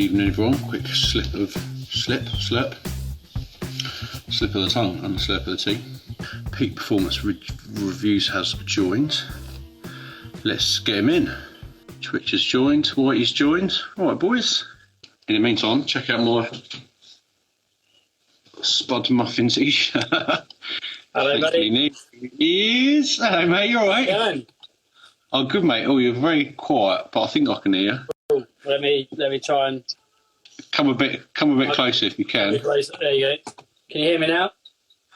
evening, everyone. Quick slip of the tongue and slurp of the tea. Peak Performance Reviews has joined. Let's get him in. Twitch has joined. Whitey's joined. All right, boys. In the meantime, check out my Spud muffin t-shirt. Hello, buddy. Hello, mate. You all right? Yeah. Oh, good, mate. Oh, you're very quiet, but I think I can hear you. Cool. Let me try and come a bit closer if you can. There you go. Can you hear me now?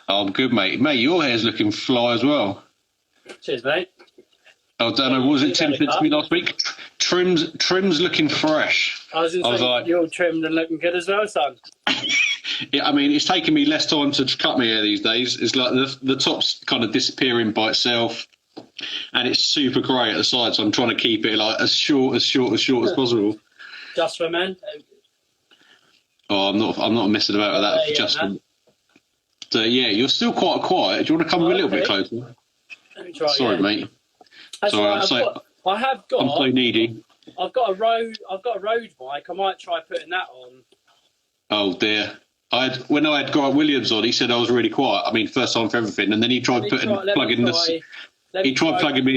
Oh, I'm good, mate. Mate, your hair's looking fly as well. Cheers, mate. I don't know. What was it Tim said to me last week? Trim's looking fresh. I was like, you're all trimmed and looking good as well, son. Yeah, I mean, it's taking me less time to cut my hair these days. It's like the top's kind of disappearing by itself, and it's super grey at the sides. So I'm trying to keep it like as short as possible. Just for men. Oh, I'm not messing about with that. Just for, so yeah, you're still quite quiet. Do you want to come a little bit closer? Let me try. Sorry, mate. That's sorry, right, I'm so needy. I've got a road mic. I might try putting that on. Oh dear. When I had Grant Williams on, he said I was really quiet. I mean, first time for everything, and then he tried plugging me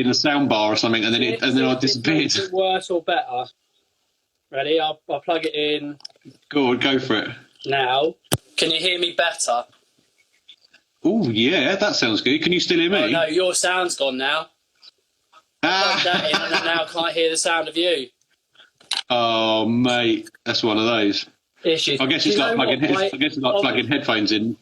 in the sound bar or something, and then I disappeared. Is it worse or better? Ready? I'll plug it in. Go for it. Now, can you hear me better? Oh yeah, that sounds good. Can you still hear me? Oh, no, your sound's gone now. I plugged that in, and I now can't hear the sound of you. Oh mate, that's one of those issues. I guess it's like plugging headphones in.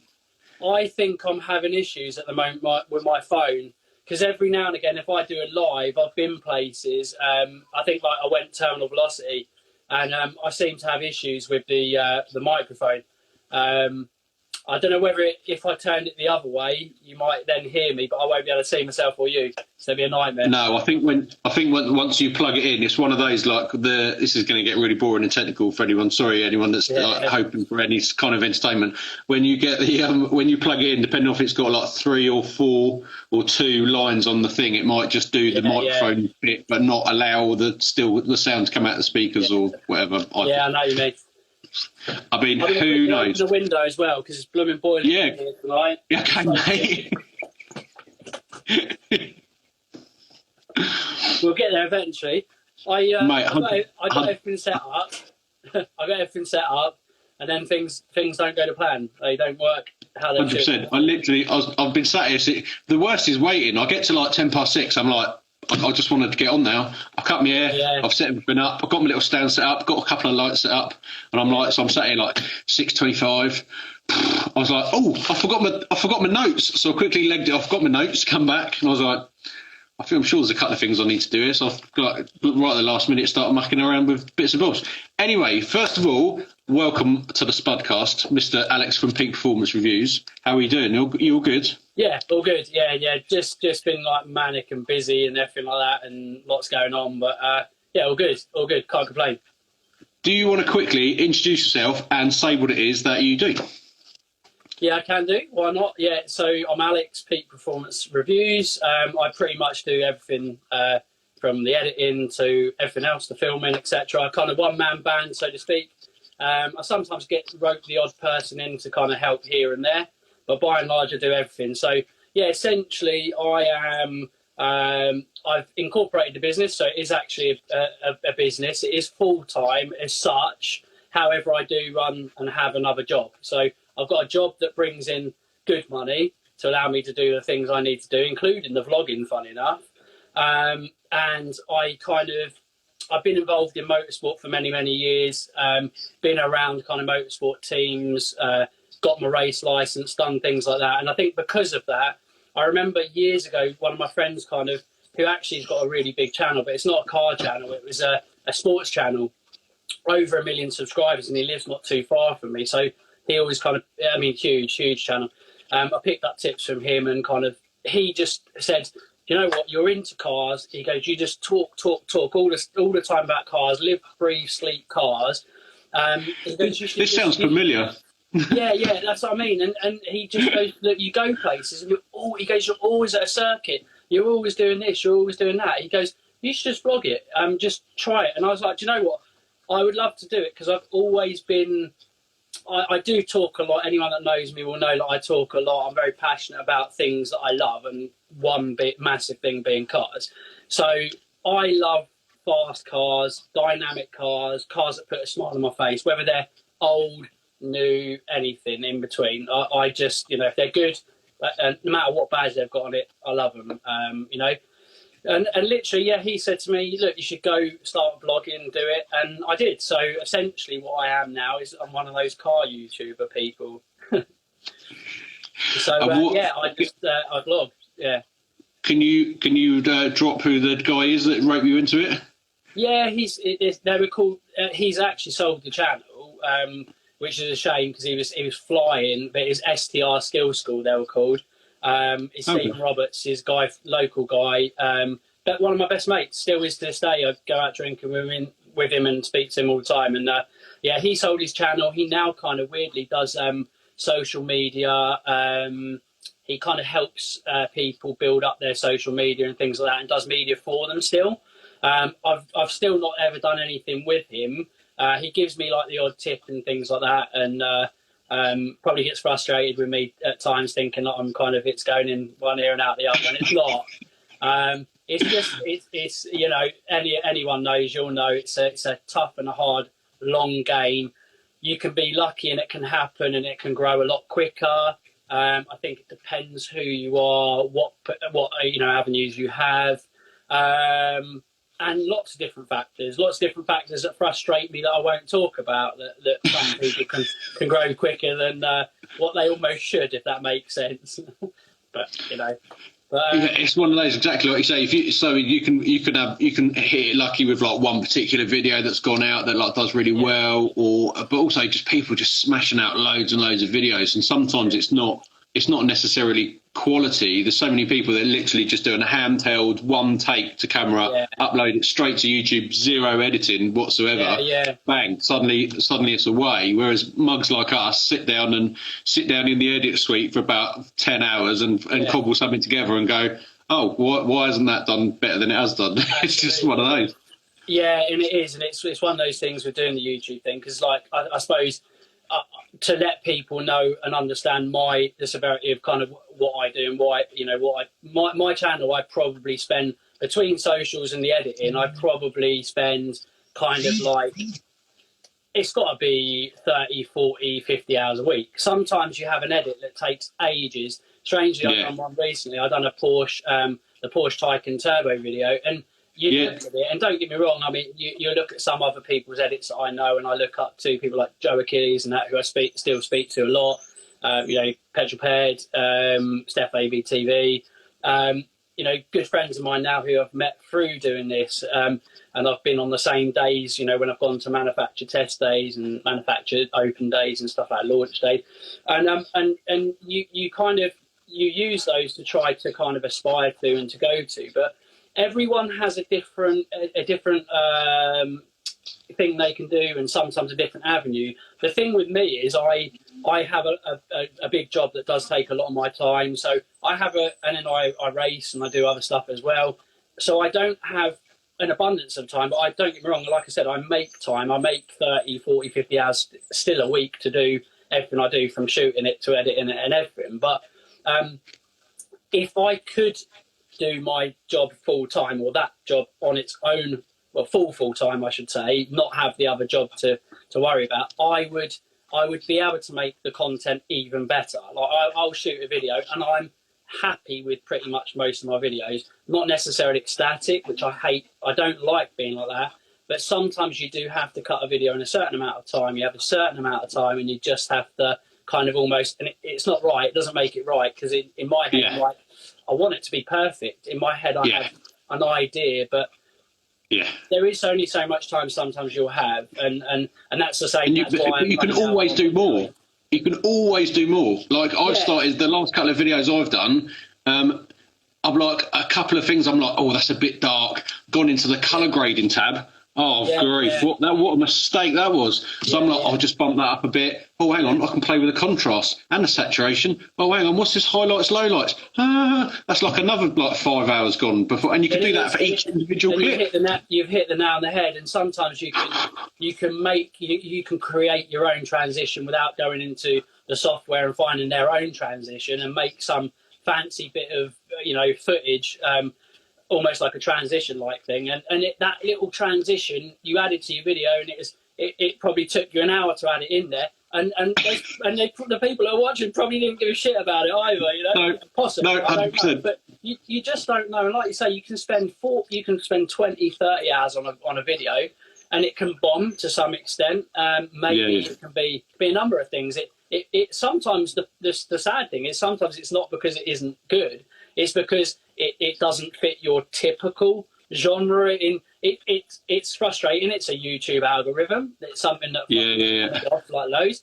I think I'm having issues at the moment with my phone, because every now and again, if I do a live, I've been places. I think like I went terminal velocity, and I seem to have issues with the microphone. I don't know whether if I turned it the other way, you might then hear me, but I won't be able to see myself or you. So it'd be a nightmare. No, I think once you plug it in, it's one of those like this is going to get really boring and technical for anyone. Sorry, anyone that's hoping for any kind of entertainment. When you get the when you plug it in, depending on if it's got like 3 or 4 or 2 lines on the thing, it might just do the microphone bit, but not allow the sound to come out of the speakers or whatever. I know what you mean. I mean, who knows? The window as well, because it's blooming boiling here tonight. Yeah, okay, mate. We'll get there eventually. I got everything set up. I got everything set up, and then things don't go to plan. They don't work how they 100%. should. I've been sat here. The worst is waiting. I get to like 6:10. I'm like, I just wanted to get on now. I cut my hair. Yeah. I've set everything up. I've got my little stand set up. Got a couple of lights set up, and I'm sat here like 6:25. I was like, oh, I forgot my notes. So I quickly legged it off. Got my notes. Come back, and I was like, I'm sure there's a couple of things I need to do here. So I've got right at the last minute start mucking around with bits and bobs. Anyway, first of all, welcome to the Spudcast, Mr. Alex from Peak Performance Reviews. How are you doing? You all good? Yeah, all good. Yeah. Just been like manic and busy and everything like that, and lots going on. But all good. Can't complain. Do you want to quickly introduce yourself and say what it is that you do? Yeah, I can do. Why not? Yeah, so I'm Alex, Peak Performance Reviews. I pretty much do everything from the editing to everything else, the filming, etc. Kind of one-man band, so to speak. I sometimes rope the odd person in to kind of help here and there, but by and large, I do everything. So, yeah, essentially, I've incorporated the business, so it is actually a business. It is full-time as such. However, I do run and have another job. So I've got a job that brings in good money to allow me to do the things I need to do, including the vlogging, funny enough. And I've been involved in motorsport for many, many years, been around kind of motorsport teams, got my race license, done things like that. And I think because of that, I remember years ago, one of my friends who actually has got a really big channel, but it's not a car channel, it was a sports channel, over 1 million subscribers, and he lives not too far from me. So he always huge channel. I picked up tips from him, and he just said, you know what, you're into cars. He goes, you just talk all the time about cars, live, breathe, sleep cars. He goes, this sounds familiar. Yeah, that's what I mean. And he just goes, look, you go places, and you're always at a circuit. You're always doing this, you're always doing that. He goes, you should just vlog it. Just try it. And I was like, do you know what? I would love to do it because I've always been. I do talk a lot. Anyone that knows me will know that I talk a lot. I'm very passionate about things that I love, and one massive thing being cars. So I love fast cars, dynamic cars, cars that put a smile on my face, whether they're old, new, anything in between. I just, if they're good, no matter what badge they've got on it, I love them. And literally, yeah, he said to me, look, you should go start blogging and do it. And I did. So essentially what I am now is I'm one of those car YouTuber people. So, I blog, yeah. Can you drop who the guy is that wrote you into it? Yeah, they were called, he's actually sold the channel, which is a shame because he was flying, but his STR Skill School, they were called. It's Stephen Roberts, his guy, local guy, but one of my best mates still is to this day. I go out drinking with him and speak to him all the time. And yeah, he sold his channel. He now kind of weirdly does social media. He kind of helps people build up their social media and things like that, and does media for them still. I've still not ever done anything with him. He gives me like the odd tip and things like that, and probably gets frustrated with me at times, thinking that I'm kind of it's going in one ear and out the other, and it's not. It's just it's anyone knows, you'll know it's a tough and a hard long game. You can be lucky and it can happen and it can grow a lot quicker. I think it depends who you are, what avenues you have, and lots of different factors that frustrate me that I won't talk about, that some people can grow quicker than what they almost should, if that makes sense. It's one of those, exactly like you say. You can hit it lucky with like one particular video that's gone out that like does really well, but also just people just smashing out loads and loads of videos, and sometimes it's not necessarily quality. There's so many people that literally just doing a handheld one take to camera, upload it straight to YouTube, zero editing whatsoever. Bang, suddenly it's away. Whereas mugs like us sit down in the edit suite for about 10 hours and cobble something together and go, oh, why isn't that done better than it has done? It's just one of those. Yeah, and it is, and it's one of those things with doing the YouTube thing, because like I suppose to let people know and understand the severity of kind of what I do and why, my channel, I probably spend between socials and the editing, I probably spend kind of like, it's got to be 30, 40, 50 hours a week. Sometimes you have an edit that takes ages. Strangely, I've done one recently. I've done a Porsche, the Porsche Taycan Turbo video, and you look at it, and don't get me wrong, I mean, you look at some other people's edits that I know, and I look up to people like Joe Achilles and that, who I still speak to a lot, Petrol Ped, Steph ABTV, good friends of mine now who I've met through doing this, and I've been on the same days, when I've gone to manufacture test days and manufacture open days and stuff like launch days, and you kind of, you use those to try to kind of aspire to and to go to, but everyone has a different thing they can do, and sometimes a different avenue. The thing with me is I have a big job that does take a lot of my time. So I race and I do other stuff as well. So I don't have an abundance of time, but I don't get me wrong. Like I said, I make time. I make 30, 40, 50 hours still a week to do everything I do, from shooting it to editing it and everything. But if I could do my job full time, or that job on its own, well, full time, I should say, not have the other job to worry about, I would be able to make the content even better. Like I'll shoot a video and I'm happy with pretty much most of my videos, not necessarily ecstatic, which I hate. I don't like being like that, but sometimes you do have to cut a video in a certain amount of time. You have a certain amount of time and you just have to kind of almost, and it's not right, it doesn't make it right, because in my head, I'm like, I want it to be perfect. In my head, I have an idea, but there is only so much time sometimes you'll have, and that's the same. You can always do more. You can always do more. Like I've started the last couple of videos I've done. I'm like a couple of things. I'm like, oh, that's a bit dark. Gone into the color grading tab. Oh, grief. Yeah. What a mistake that was. So I'm like, I'll just bump that up a bit. Oh, hang on, I can play with the contrast and the saturation. Oh, hang on, what's this highlights, lowlights? That's like another 5 hours gone before. And you can do that for each individual clip. You've hit the nail on the head. And sometimes you can create your own transition without going into the software and finding their own transition and make some fancy bit of, footage, almost like a transition like thing, and that little transition you added to your video, and it probably took you an hour to add it in there, and the people who are watching probably didn't give a shit about it either, No, possibly. no, 100%. But you just don't know, and like you say, you can spend 20, 30 hours on a video, and it can bomb to some extent. It can be a number of things. It sometimes the sad thing is sometimes it's not because it isn't good. It's because it doesn't fit your typical genre. It's frustrating. It's a YouTube algorithm. It's something that off like loads,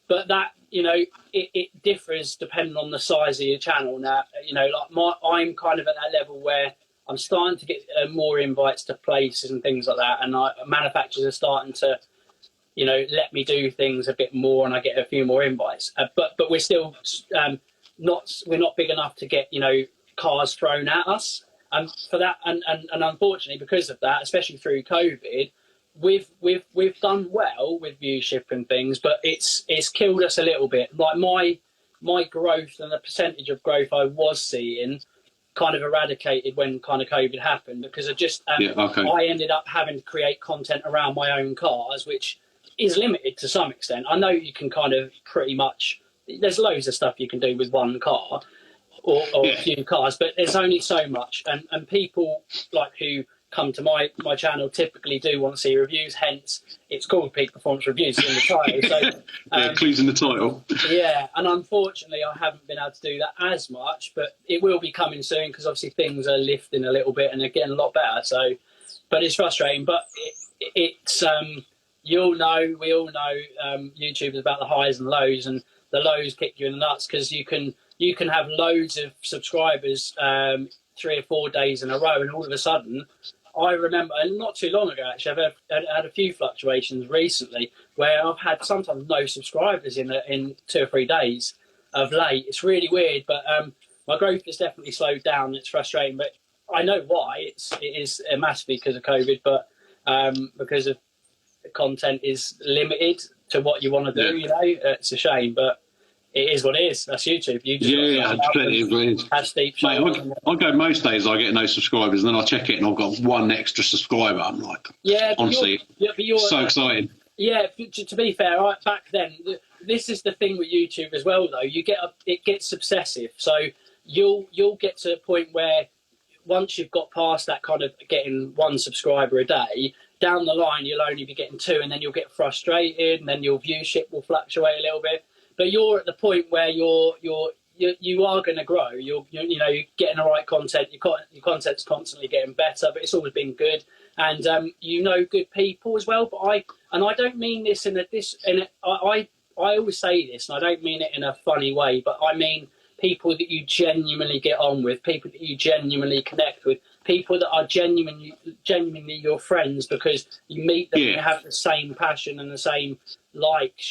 but that it differs depending on the size of your channel. Now I'm kind of at that level where I'm starting to get more invites to places and things like that, and manufacturers are starting to let me do things a bit more, and I get a few more invites. But we're still we're not big enough to get cars thrown at us, and for that, and unfortunately because of that, especially through COVID, we've done well with viewership and things, but it's killed us a little bit. Like my growth and the percentage of growth I was seeing kind of eradicated when kind of COVID happened, because of just I ended up having to create content around my own cars, which is limited to some extent. I know you can kind of pretty much, there's loads of stuff you can do with one car or a few cars, but there's only so much, and people like who come to my channel typically do want to see reviews, hence it's called Peak Performance Reviews in the title. So clues in the title. Yeah, and unfortunately I haven't been able to do that as much, but it will be coming soon, because obviously things are lifting a little bit and are getting a lot better. So, but it's frustrating, but it's we all know YouTube is about the highs and lows, and the lows kick you in the nuts, because you can have loads of subscribers 3 or 4 days in a row, and all of a sudden, I remember, and not too long ago actually, I've had a few fluctuations recently where I've had sometimes no subscribers in 2 or 3 days of late. It's really weird, but my growth has definitely slowed down. It's frustrating, but I know why. It is massively because of COVID, but because of the content is limited to what you want to do. It's a shame, but it is what it is. That's YouTube. Have steep Mate, I go most days, I get no subscribers, and then I check it and I've got 1 extra subscriber. I'm like, honestly, you're so excited. Yeah, to be fair, back then, this is the thing with YouTube as well, though. It gets obsessive. So you'll get to a point where once you've got past that kind of getting 1 subscriber a day, down the line you'll only be getting 2, and then you'll get frustrated, and then your viewership will fluctuate a little bit. But you're at the point where you are going to grow. You're getting the right content. Your content's constantly getting better, but it's always been good. And good people as well. But I don't mean this I always say this, and I don't mean it in a funny way, but I mean people that you genuinely get on with, people that you genuinely connect with, people that are genuinely your friends, because you meet them and you have the same passion and the same likes,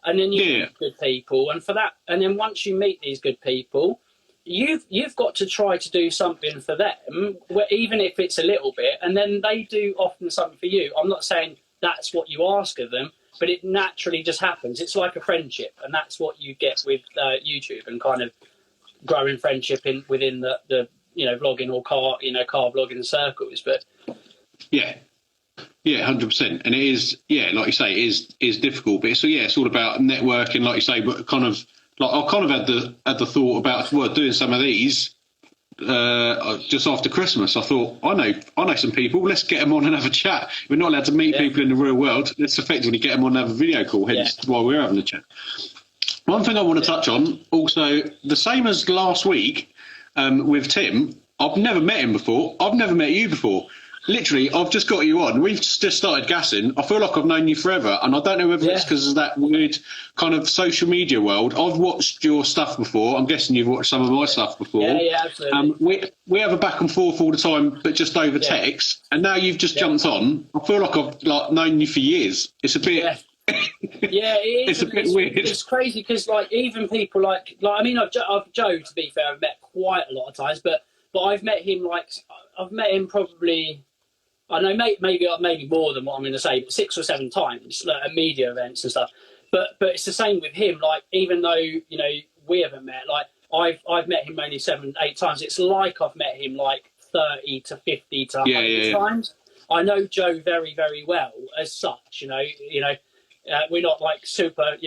And then you meet good people, and for that, and then once you meet these good people, you've got to try to do something for them, even if it's a little bit, and then they do often something for you. I'm not saying that's what you ask of them, but it naturally just happens. It's like a friendship, and that's what you get with YouTube and kind of growing friendship within the vlogging or car vlogging circles. But yeah, 100%. And it is, like you say, it is difficult, but it's all about networking, like you say. But kind of like I kind of had the thought about doing some of these just after Christmas. I thought, I know some people. Let's get them on and have a chat. We're not allowed to meet people in the real world. Let's effectively get them on and have a video call. Hence why we're having a chat. One thing I want to touch on, also, the same as last week with Tim. I've never met him before. I've never met you before. literally, I've just got you on. We've just started gassing. I feel like I've known you forever, and I don't know whether it's because of that weird kind of social media world. I've watched your stuff before. I'm guessing you've watched some of my stuff before. Yeah, absolutely. We have a back and forth all the time, but just over text. And now you've just jumped on. I feel like I've known you for years. It's a bit. Yeah. Yeah, it is. It's a bit weird. It's crazy because, like, even people like I mean, I've Joe, to be fair, I've met quite a lot of times, but I've met him probably, I know, maybe more than what I'm going to say, but 6 or 7 times, like, at media events and stuff. But it's the same with him. Like, even though, you know, we haven't met, like, I've met him only 7, 8 times. It's like I've met him like 30 to 50 to 100 times. I know Joe very, very well as such. You know. We're not like super,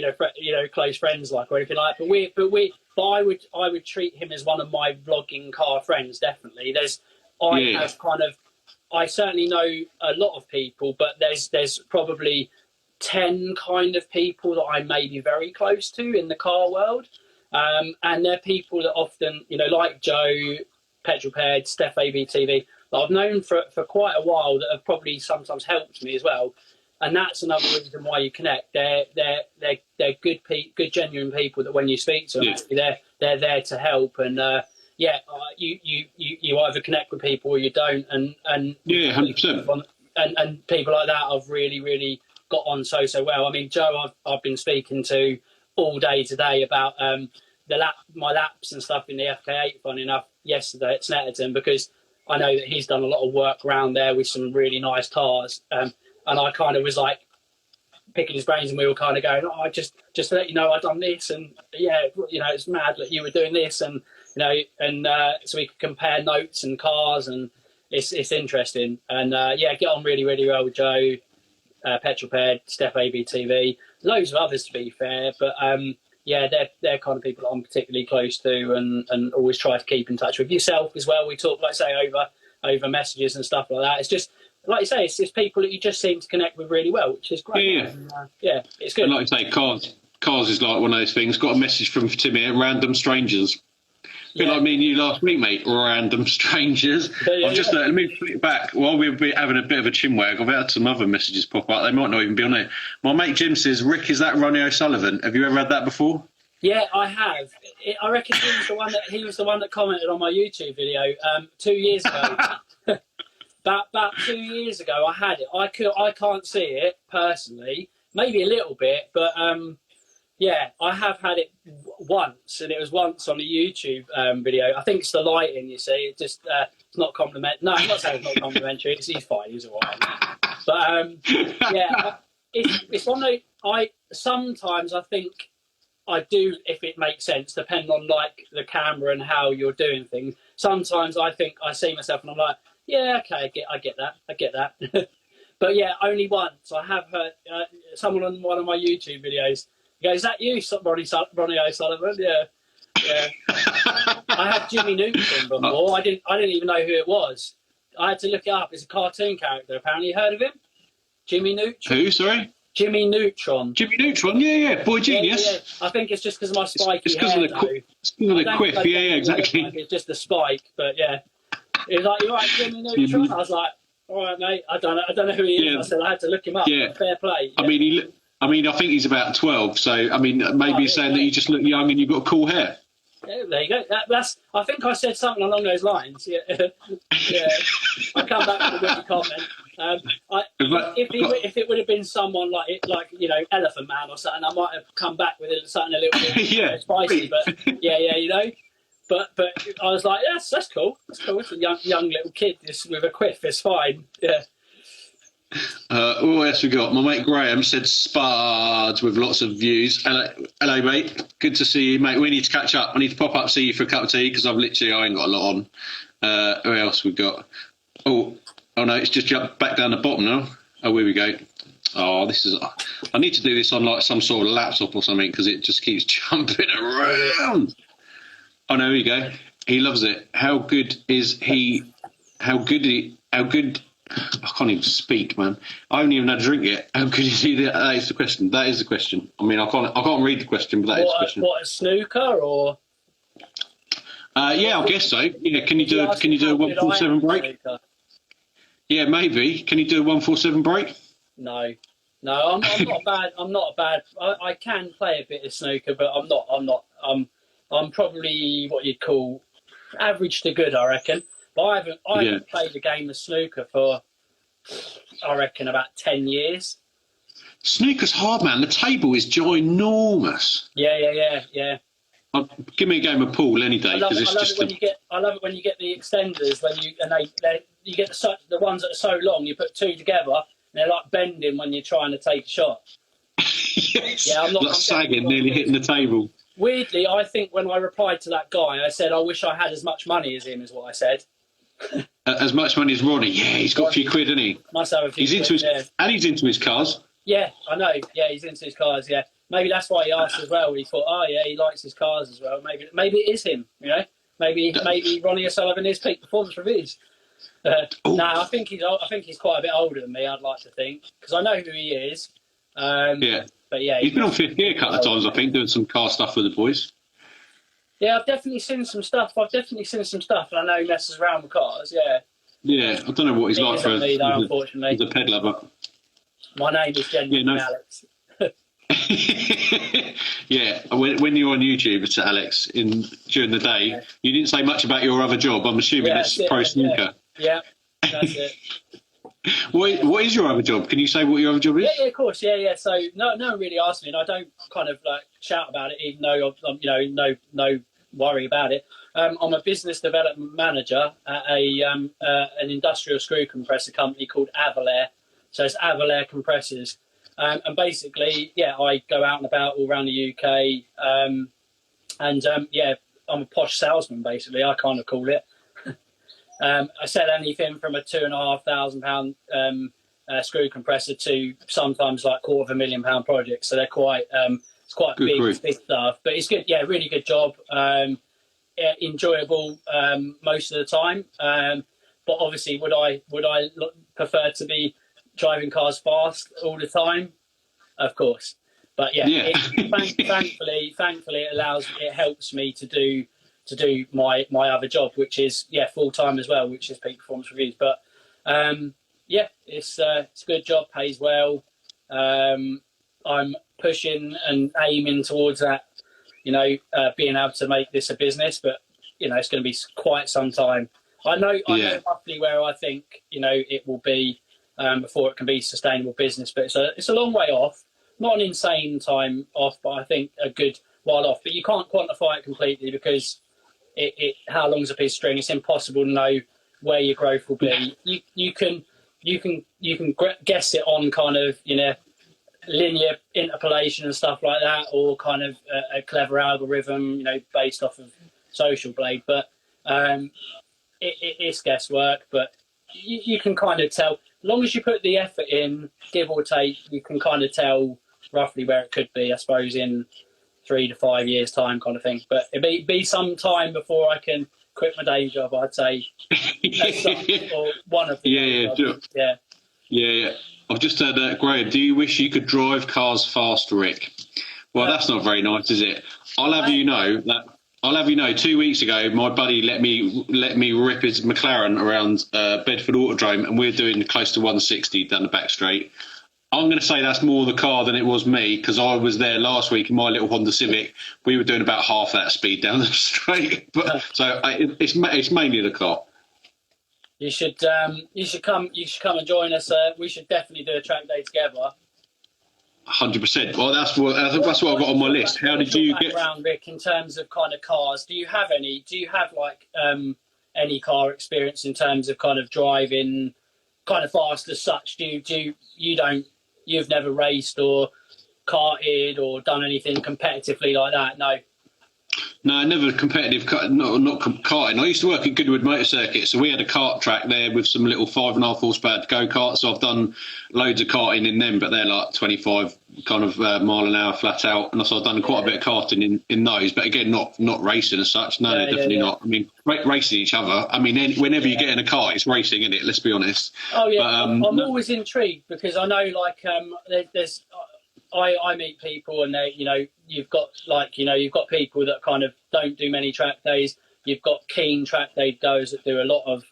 close friends like or anything like that. But I would treat him as one of my vlogging car friends. Definitely. I certainly know a lot of people, but there's probably 10 kind of people that I may be very close to in the car world, and they're people that often, like Joe, Petrolped, Steph ABTV, that I've known for quite a while, that have probably sometimes helped me as well. And that's another reason why you connect. They're good genuine people that when you speak to them, actually, they're there to help. And you either connect with people or you don't. And 100%. And people like that I've really, really got on so well. I mean, Joe, I've been speaking to all day today about my laps and stuff in the FK8. Funny enough, yesterday at Snetterton, because I know that he's done a lot of work around there with some really nice cars. And I kind of was like picking his brains, and we were kind of going, "Oh, just to let you know, I've done this, and it's mad that you were doing this, and so we could compare notes and cars, and it's interesting, and get on really, really well with Joe, Petrolped, Steph ABTV, loads of others to be fair, but they're kind of people that I'm particularly close to, and always try to keep in touch with. Yourself as well. We talk, like say, over messages and stuff like that. It's just, like you say, it's people that you just seem to connect with really well, which is great. Yeah, and, it's good. And like you say, cars is like one of those things. Got a message from Tim here, random strangers. A bit like me and you last week, mate. Random strangers. I've just let me flip back. While we've been having a bit of a chinwag, I've had some other messages pop up. They might not even be on it. My mate Jim says, "Rick, is that Ronnie O'Sullivan? Have you ever had that before?" Yeah, I have. I reckon he was the one that commented on my YouTube video 2 years ago. About 2 years ago, I had it. I can't see it personally, maybe a little bit, but I have had it once, and it was once on a YouTube video. I think it's the lighting, you see. It just it's not compliment. No, I'm not saying it's not complimentary. He's fine. He's all right. But it's one that sometimes I think I do, if it makes sense, depending on like the camera and how you're doing things. Sometimes I think I see myself and I'm like, yeah, okay, I get that. But yeah, only once. I have heard someone on one of my YouTube videos go, "Is that you, Ronnie O'Sullivan?" Yeah. I had Jimmy Neutron before. I didn't even know who it was. I had to look it up. It's a cartoon character. Apparently, you heard of him? Jimmy Neutron. Who? Sorry. Jimmy Neutron. Jimmy Neutron, yeah, Boy Genius. Yeah. I think it's just because of my spiky it's hair. It's because of the quiff, yeah, exactly. Like it's just the spike, but yeah. He was like, "You right, Jimmy Neutron?" I was like, "All right, mate. I don't know who he is." Yeah. I said I had to look him up. Yeah. Fair play. Yeah. I mean, I think he's about 12. So I mean, maybe he's saying that you just look young and you've got cool hair. Yeah, there you go. That's. I think I said something along those lines. Yeah. Yeah. I'll come back to the witty comment. If it would have been someone like Elephant Man or something, I might have come back with something a little bit spicy. But yeah. But I was like, yes, that's cool. That's cool. It's a young little kid with a quiff. It's fine. Yeah. What else we got? My mate Graham said Spud with lots of views. Hello, mate. Good to see you, mate. We need to catch up. I need to pop up, see you for a cup of tea, because I ain't got a lot on. Who else we got? Oh no, it's just jumped back down the bottom now. Oh, here we go. Oh, I need to do this on like some sort of laptop or something, because it just keeps jumping around. Oh no, here we go. He loves it. How good is he? How good? I can't even speak, man. I haven't even had a drink yet. How good is he? That is the question. That is the question. I mean, I can't read the question, but that is the question. What, a snooker or? Yeah, I guess so. Yeah, can you do a 147 break? Yeah, maybe. Can you do a 147 break? No, I'm not bad. I'm not bad. I can play a bit of snooker, but I'm not. I'm probably what you'd call average to good, I reckon. But I haven't played a game of snooker for, I reckon, about 10 years. Snooker's hard, man. The table is ginormous. Yeah. Give me a game of pool any day. I love it when you get the extenders you get the ones that are so long. You put two together, and they're like bending when you're trying to take a shot. Yes. Yeah, I'm sagging, nearly hitting the table. Weirdly, I think when I replied to that guy, I said, I wish I had as much money as him, is what I said. As much money as Ronnie? Yeah, he's got a few quid, hasn't he? Must have a few quid, And he's into his cars. Yeah, I know. Yeah, he's into his cars, yeah. Maybe that's why he asked as well. He thought, oh, yeah, he likes his cars as well. Maybe it is him, you know? Maybe Ronnie O'Sullivan is peak performance reviews. I think he's quite a bit older than me, I'd like to think, because I know who he is. Yeah. But yeah, he's been on Fifth Gear a couple of times, I think, doing some car stuff with the boys. Yeah, I've definitely seen some stuff. And I know he messes around with cars. Yeah. Yeah, I don't know what he's like for unfortunately. As a peddler, but my name is genuinely Alex. Yeah, when you're on YouTube, it's Alex. During the day, you didn't say much about your other job. I'm assuming it's pro snooker. Yeah, that's it. What is your other job? Can you say what your other job is? Yeah, of course. Yeah. So no one really asked me, and I don't kind of like shout about it, even though I'm, no worry about it. I'm a business development manager at an industrial screw compressor company called Avalair. So it's Avalair compressors, and basically, I go out and about all around the UK, and I'm a posh salesman. Basically, I kind of call it. I sell anything from a £2,500 screw compressor to sometimes like £250,000 projects. So they're quite it's quite big stuff, but it's good. Yeah, really good job. Enjoyable most of the time. But obviously, would I prefer to be driving cars fast all the time? Of course. But thankfully, it helps me to do my other job, which is full time as well, which is peak performance reviews. But it's a good job, pays well. I'm pushing and aiming towards that, being able to make this a business, but it's going to be quite some time. I know roughly where I think it will be before it can be a sustainable business, but it's a long way off. Not an insane time off, but I think a good while off. But you can't quantify it completely because how long's a piece of string? It's impossible to know where your growth will be. You can guess it on kind of linear interpolation and stuff like that, or kind of a clever algorithm based off of Social Blade. But it's guesswork. But you can kind of tell, as long as you put the effort in, give or take, you can kind of tell roughly where it could be, I suppose, in 3 to 5 years time kind of thing. But it'd be some time before I can quit my day job, I'd say. Or one of them. Yeah. I've just heard Graham, do you wish you could drive cars fast, Rick? Well, that's not very nice, is it? I'll have you know 2 weeks ago my buddy let me rip his McLaren around Bedford Autodrome, and we're doing close to 160 down the back straight. I'm going to say that's more the car than it was me, because I was there last week in my little Honda Civic. We were doing about half that speed down the straight. But so it's mainly the car. You should come and join us. We should definitely do a track day together. 100%. Well, that's what I've got on my list. How did you get around, Rick, in terms of kind of cars? Do you have like any car experience in terms of kind of driving kind of fast as such? You've never raced or karted or done anything competitively like that? No, never competitive, not karting. I used to work at Goodwood Motor Circuit, so we had a kart track there with some little 5.5 horsepower go-karts. So I've done loads of karting in them, but they're like 25 kind of mile an hour flat out. And so I've done quite a bit of karting in those, but again, not racing as such. No, definitely not. I mean, racing each other. I mean, whenever you get in a car, it's racing, isn't it? Let's be honest. Oh yeah, but, I'm always intrigued because I know there's. I meet people and you've got people that kind of don't do many track days. You've got keen track day goers that do a lot of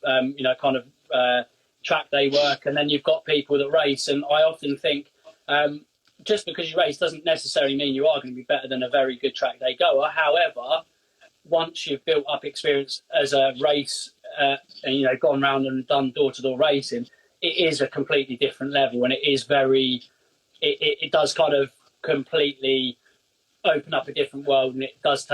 track day work, and then you've got people that race. And I often think just because you race doesn't necessarily mean you are going to be better than a very good track day goer. However, once you've built up experience as a race and, you know, gone around and done door-to-door racing, it is a completely different level, and it is very, it does kind of completely open up a different world, and it does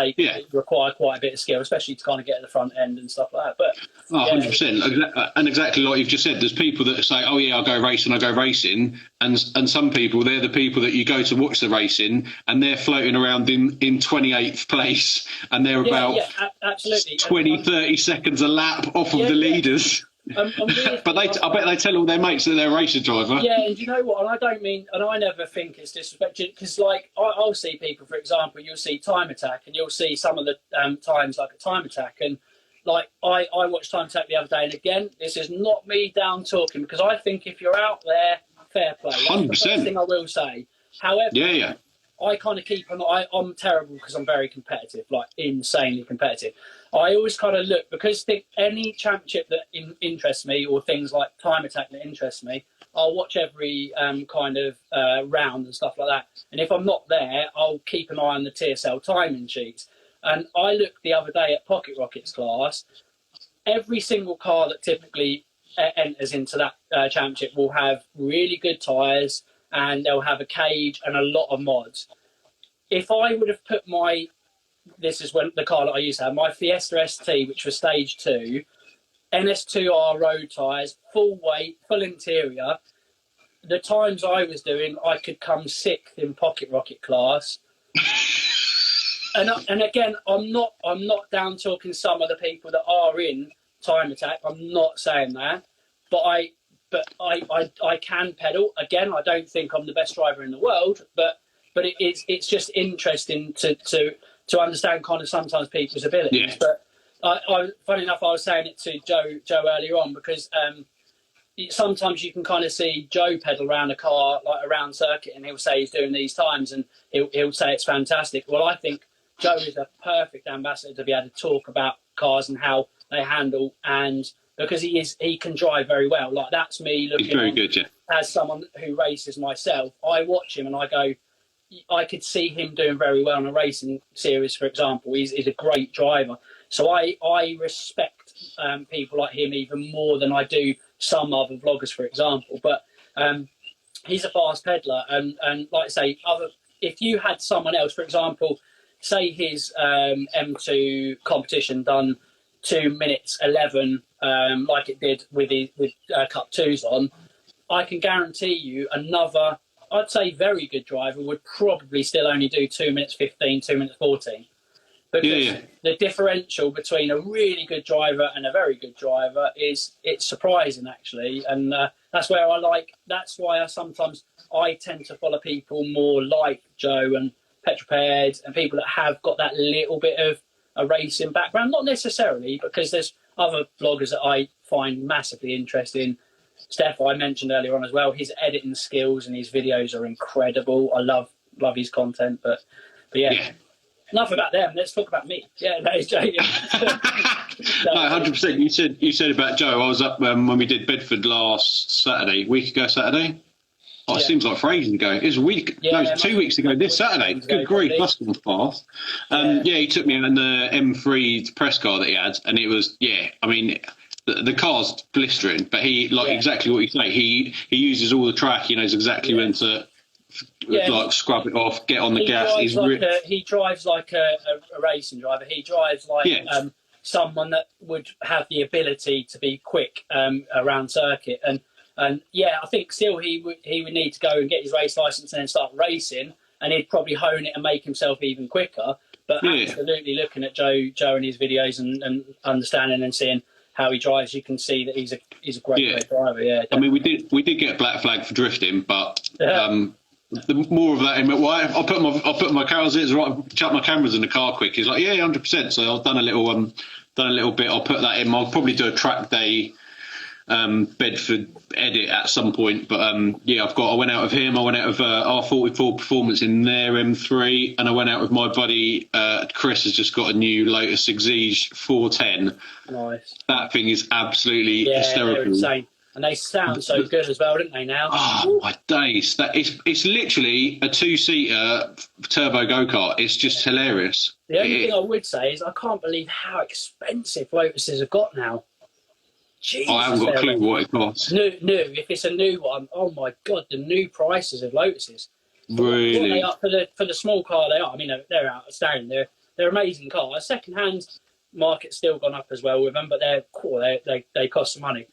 require quite a bit of skill, especially to kind of get at the front end and stuff like that. But 100%, and exactly like you've just said, there's people that say, "Oh yeah, I go racing," and some people, they're the people that you go to watch the racing, and they're floating around in 28th place, and they're about absolutely 30 seconds a lap off of the leaders. But I bet they tell all their mates that they're a racer driver. Yeah, and you know what? And I don't mean, and I never think it's disrespectful, because like I'll see people, for example, you'll see Time Attack, and you'll see some of the times like a Time Attack, and like I watched Time Attack the other day, and again, this is not me down talking, because I think if you're out there, fair play. That's 100%. the first thing I will say. However, I kind of keep an eye. I'm terrible because I'm very competitive, like insanely competitive. I always kind of look, because any championship that interests me, or things like Time Attack that interests me, I'll watch every kind of round and stuff like that. And if I'm not there, I'll keep an eye on the TSL timing sheets. And I looked the other day at Pocket Rockets class. Every single car that typically enters into that championship will have really good tyres, and they'll have a cage and a lot of mods. If I would have put this is when the car that I used to have, my Fiesta ST, which was stage 2, NS2R road tyres, full weight, full interior, the times I was doing, I could come 6th in Pocket Rocket class. And again, I'm not down talking some of the people that are in Time Attack. I'm not saying that, but I can pedal. Again, I don't think I'm the best driver in the world, but it's just interesting to understand kind of sometimes people's abilities. Yeah. But funny enough, I was saying it to Joe earlier on, because sometimes you can kind of see Joe pedal around a car, like around circuit, and he'll say he's doing these times, and he'll say it's fantastic. Well, I think Joe is a perfect ambassador to be able to talk about cars and how they handle, and because he can drive very well. Like, that's me looking. He's very good, yeah. As someone who races myself, I watch him and I go, I could see him doing very well in a racing series, for example. He's a great driver. So I respect people like him even more than I do some other vloggers, for example. But he's a fast peddler. And like I say, if you had someone else, for example, say his M2 competition done 2 minutes 11, like it did with Cup 2s on, I can guarantee you another, I'd say very good driver would probably still only do 2 minutes 15, 2 minutes 14. Because the differential between a really good driver and a very good driver it's surprising, actually. And that's why I tend to follow people more like Joe and Petroped and people that have got that little bit of a racing background. Not necessarily, because there's other vloggers that I find massively interesting. Steph, I mentioned earlier on as well, his editing skills and his videos are incredible. I love his content, but yeah. Enough about them. Let's talk about me. Yeah, no, it's joking. No, 100%. You said about Joe. I was up when we did Bedford last Saturday, week ago Saturday. Oh, it seems like for ages ago. It was a week. No, it was 2 weeks ago. This Saturday. Good grief, that's gone fast. He took me on the M3 press car that he had, and it was I mean, the car's blistering, but he exactly what you say. He uses all the track. He knows exactly when to. Like scrub it off, get on the gas. He drives like a racing driver. He drives like someone that would have the ability to be quick around circuit. And I think still he would need to go and get his race license and then start racing, and he'd probably hone it and make himself even quicker. But absolutely, looking at Joe and his videos and understanding and seeing how he drives, you can see that he's a great driver. Yeah, definitely. I mean, we did get a black flag for drifting, but. The more of that in I'll put my cameras chuck my cameras in the car quick. He's like, 100%. So I've done a little bit. I'll put that in. I'll probably do a track day Bedford edit at some point. But I went out with him. I went out with R44 Performance in their M3, and I went out with my buddy Chris. Has just got a new Lotus Exige 410. Nice. That thing is absolutely hysterical. They're insane. And they sound so good as well, don't they, now? Oh, my days. It's literally a 2-seater turbo go-kart. It's just hilarious. The only thing I would say is I can't believe how expensive Lotuses have got now. Jesus, I haven't got a clue what it costs. New. If it's a new one, oh my God, the new prices of Lotuses. Really? What are they up for the small car they are? I mean, they're outstanding. They're amazing cars. Second-hand market's still gone up as well with them, but they cost some money.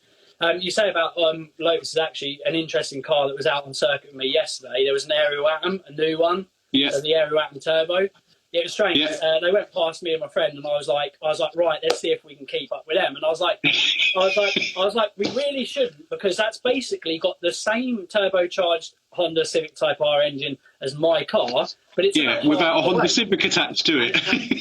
You say about Lotus is actually an interesting car that was out on circuit with me yesterday. There was an Aerial Atom, a new one, so the Aerial Atom Turbo. It was strange. Yeah. They went past me and my friend, and I was like, right, let's see if we can keep up with them. And I was like, we really shouldn't, because that's basically got the same turbocharged Honda Civic Type R engine as my car, but it's without a Honda Civic attached to it,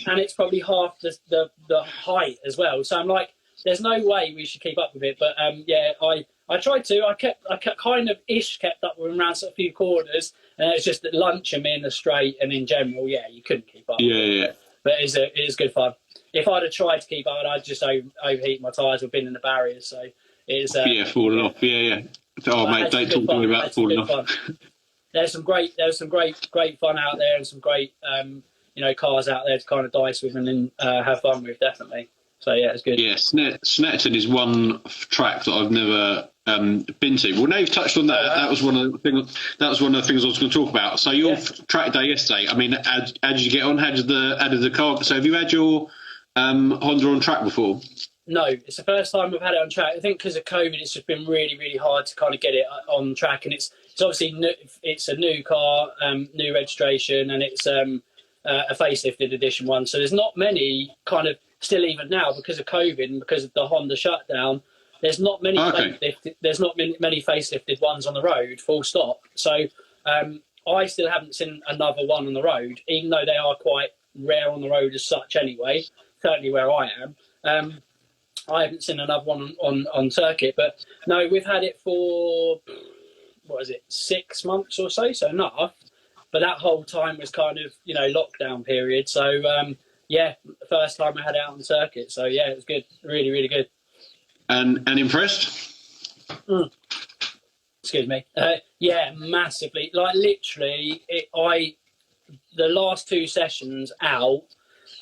and it's probably half the height as well. So I'm like, there's no way we should keep up with it. But I tried to. I kept kind of kept up with them around a few corners. And it's just at lunch and me in the straight and in general, you couldn't keep up. Yeah. But it is good fun. If I'd have tried to keep up, I'd just overheat my tyres or been in the barriers. So it's falling off. Yeah. Oh mate, don't talk to me about falling off. There's some great fun out there, and some great cars out there to kind of dice with and have fun with, definitely. So yeah, it's good. Yeah, Snetterton is one track that I've never been to. Well, now you've touched on that. That was one of the things. That was one of the things I was going to talk about. So your track day yesterday. I mean, how did you get on? How did the car? So have you had your Honda on track before? No, it's the first time we've had it on track. I think because of COVID, it's just been really, really hard to kind of get it on track. And it's obviously it's a new car, new registration, and it's a facelifted edition one. So there's not many kind of. Still, even now, because of COVID and because of the Honda shutdown, there's not many facelifted ones on the road. Full stop. So I still haven't seen another one on the road, even though they are quite rare on the road as such. Anyway, certainly where I am, I haven't seen another one on circuit. But no, we've had it for 6 months or so enough. But that whole time was kind of lockdown period. So. First time I had it out on the circuit. So, it was good. Really, really good. And impressed? Excuse me. Massively. Like, literally, the last 2 sessions out,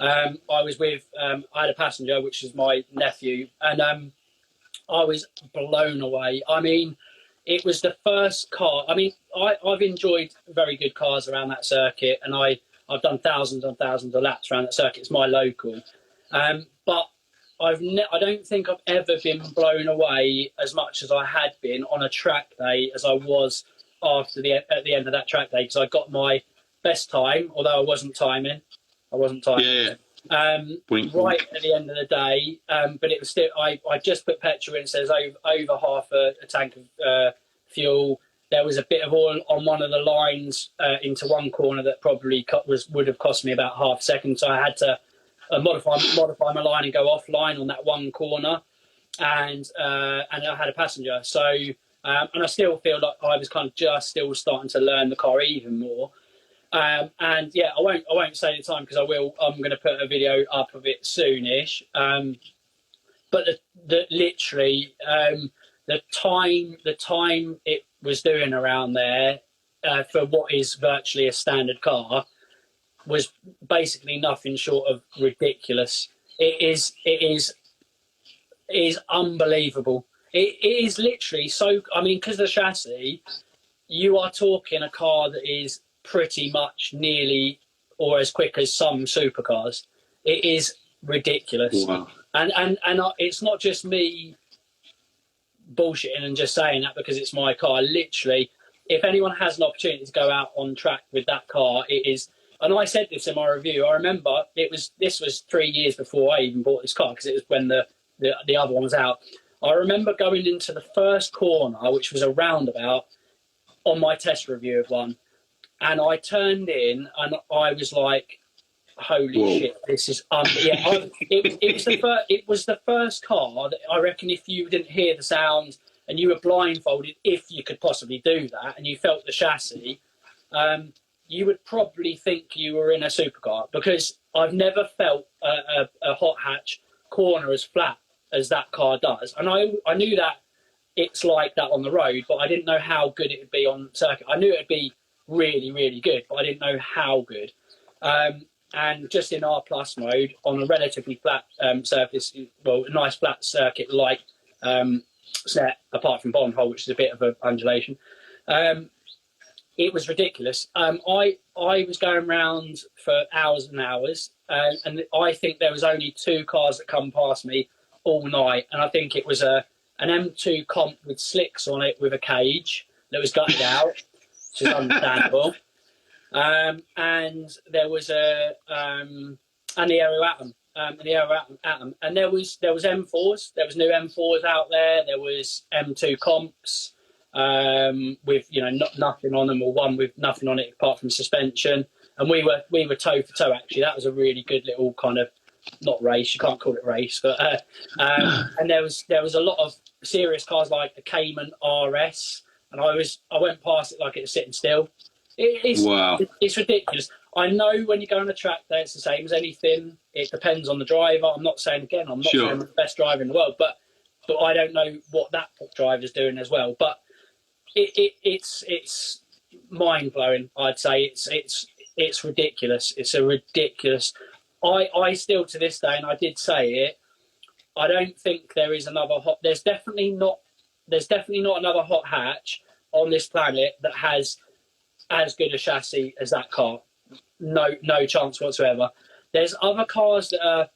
I was with, I had a passenger, which is my nephew, and I was blown away. I mean, it was the first car. I mean, I've enjoyed very good cars around that circuit, and I've done thousands and thousands of laps around that circuit. It's my local. But I don't think I've ever been blown away as much as I had been on a track day as I was at the end of that track day, because I got my best time, although I wasn't timing. Yeah. Right at the end of the day. But it was still, I just put petrol in, so there's over half a tank of fuel. There was a bit of oil on one of the lines into one corner that probably would have cost me about half a second. So I had to modify my line and go offline on that one corner, and I had a passenger. So and I still feel like I was kind of just still starting to learn the car even more. I won't say the time because I'm going to put a video up of it soonish. But literally the time it was doing around there for what is virtually a standard car was basically nothing short of ridiculous. It is unbelievable. It is literally so. I mean, because of the chassis, you are talking a car that is pretty much nearly or as quick as some supercars. It is ridiculous. Wow. And it's not just me bullshitting and just saying that because it's my car. Literally, if anyone has an opportunity to go out on track with that car, it is. And I said this in my review. I remember this was 3 years before I even bought this car, because it was when the other one was out. I remember going into the first corner, which was a roundabout, on my test review of one, and I turned in and I was like, holy Whoa. Shit, this is it was the first car that I reckon if you didn't hear the sound and you were blindfolded, if you could possibly do that, and you felt the chassis, you would probably think you were in a supercar, because I've never felt a hot hatch corner as flat as that car does. And I knew that it's like that on the road, but I didn't know how good it would be on circuit. I knew it'd be really, really good, but I didn't know how good. And just in R plus mode on a relatively flat surface, well, a nice flat circuit like set, apart from Bond Hole, which is a bit of an undulation, it was ridiculous. I was going around for hours and hours, and I think there was only 2 cars that come past me all night, and I think it was an M2 comp with slicks on it with a cage that was gutted out, which is understandable. And there was and the Aero Atom, and there was M4s. There was new M4s out there. There was M2 comps with nothing on them, or one with nothing on it apart from suspension. And we were toe for toe. Actually, that was a really good little kind of, not race. You can't call it race, but and there was a lot of serious cars like the Cayman RS, and I went past it like it was sitting still. It's ridiculous. I know when you go on a track there, it's the same as anything. It depends on the driver. I'm not saying saying I'm the best driver in the world, but I don't know what that driver's doing as well. But it's mind blowing. I'd say it's ridiculous. It's a ridiculous. I still to this day, and I did say it, I don't think there is another hot. There's definitely not another hot hatch on this planet that has as good a chassis as that car. No chance whatsoever. There's other cars that are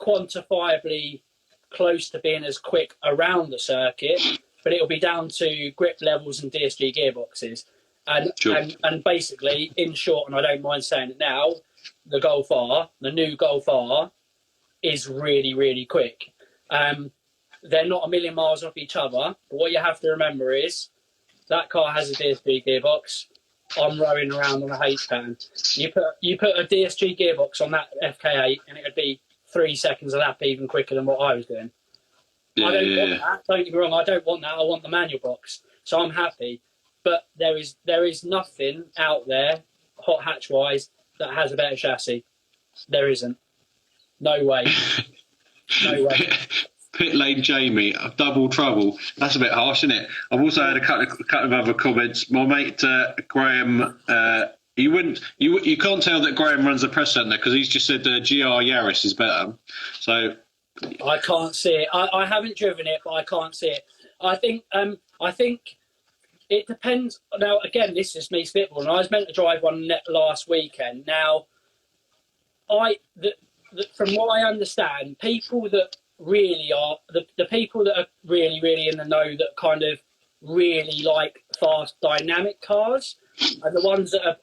quantifiably close to being as quick around the circuit, but it'll be down to grip levels and DSG gearboxes. And basically, in short, and I don't mind saying it now, the new Golf R is really, really quick. They're not a million miles off each other, but what you have to remember is that car has a DSG gearbox. I'm rowing around on a H pattern. You put a DSG gearbox on that FK8 and it would be 3 seconds a lap even quicker than what I was doing. I don't want that. Don't get me wrong, I don't want that. I want the manual box. So I'm happy. But there is nothing out there, hot hatch wise, that has a better chassis. There isn't. No way. No way. Pit Lane Jamie, double trouble. That's a bit harsh, isn't it? I've also had a couple of other comments. My mate Graham, you can't tell that Graham runs the press centre because he's just said the GR Yaris is better. So I can't see it. I haven't driven it, but I can't see it. I think it depends. Now again, this is me spitballing. I was meant to drive one last weekend. Now, from what I understand, people that really are the people that are really, really in the know, that kind of really like fast dynamic cars, are the ones that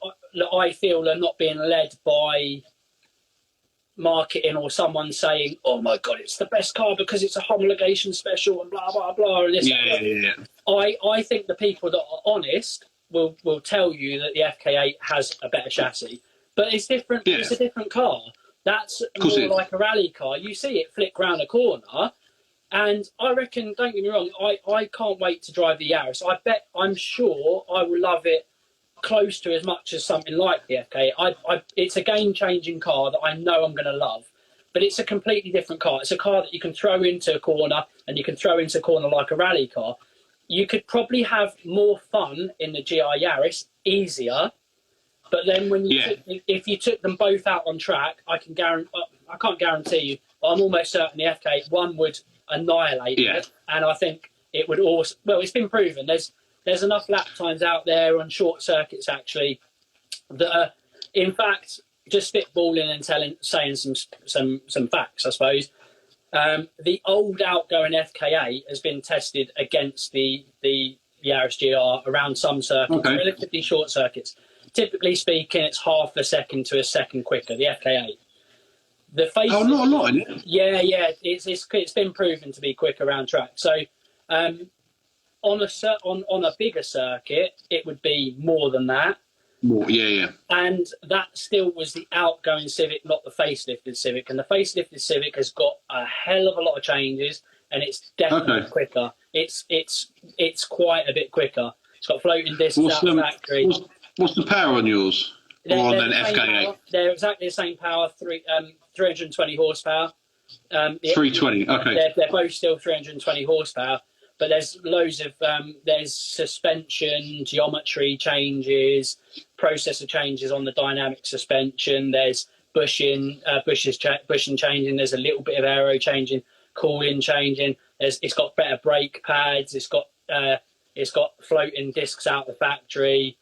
I feel are not being led by marketing or someone saying, oh my god, it's the best car because it's a homologation special and blah blah blah and this. Yeah. I think the people that are honest will tell you that the FK8 has a better chassis, but it's different. Yeah. It's a different car. That's more like a rally car. You see it flick round a corner, and I reckon, don't get me wrong, I can't wait to drive the Yaris. I'm sure I will love it close to as much as something like the FK8. It's a game-changing car that I know I'm going to love, but it's a completely different car. It's a car that you can throw into a corner, and you can throw into a corner like a rally car. You could probably have more fun in the GR Yaris, easier. But then when if you took them both out on track, I can't guarantee you, but I'm almost certain the FK one would annihilate it, and I think it would also. Well, it's been proven. There's enough lap times out there on short circuits actually that are, in fact, just spitballing and saying some facts, I suppose. The old outgoing FK8 has been tested against the Yaris GR around some circuits, relatively short circuits. Typically speaking, it's half a second to a second quicker, the FK8. Not a lot, isn't it? Yeah, it's been proven to be quicker around track. So on a bigger circuit, it would be more than that. More, yeah. And that still was the outgoing Civic, not the facelifted Civic. And the facelifted Civic has got a hell of a lot of changes, and it's definitely quicker. It's quite a bit quicker. It's got floating discs out the factory. What's the power on yours? Or on an FK8? They're exactly the same power, 320 horsepower. 320, okay. They're both still 320 horsepower. but there's loads of there's suspension geometry changes, processor changes on the dynamic suspension. There's bushing changing. There's a little bit of aero changing, cooling changing. It's got better brake pads. It's got floating discs out the factory.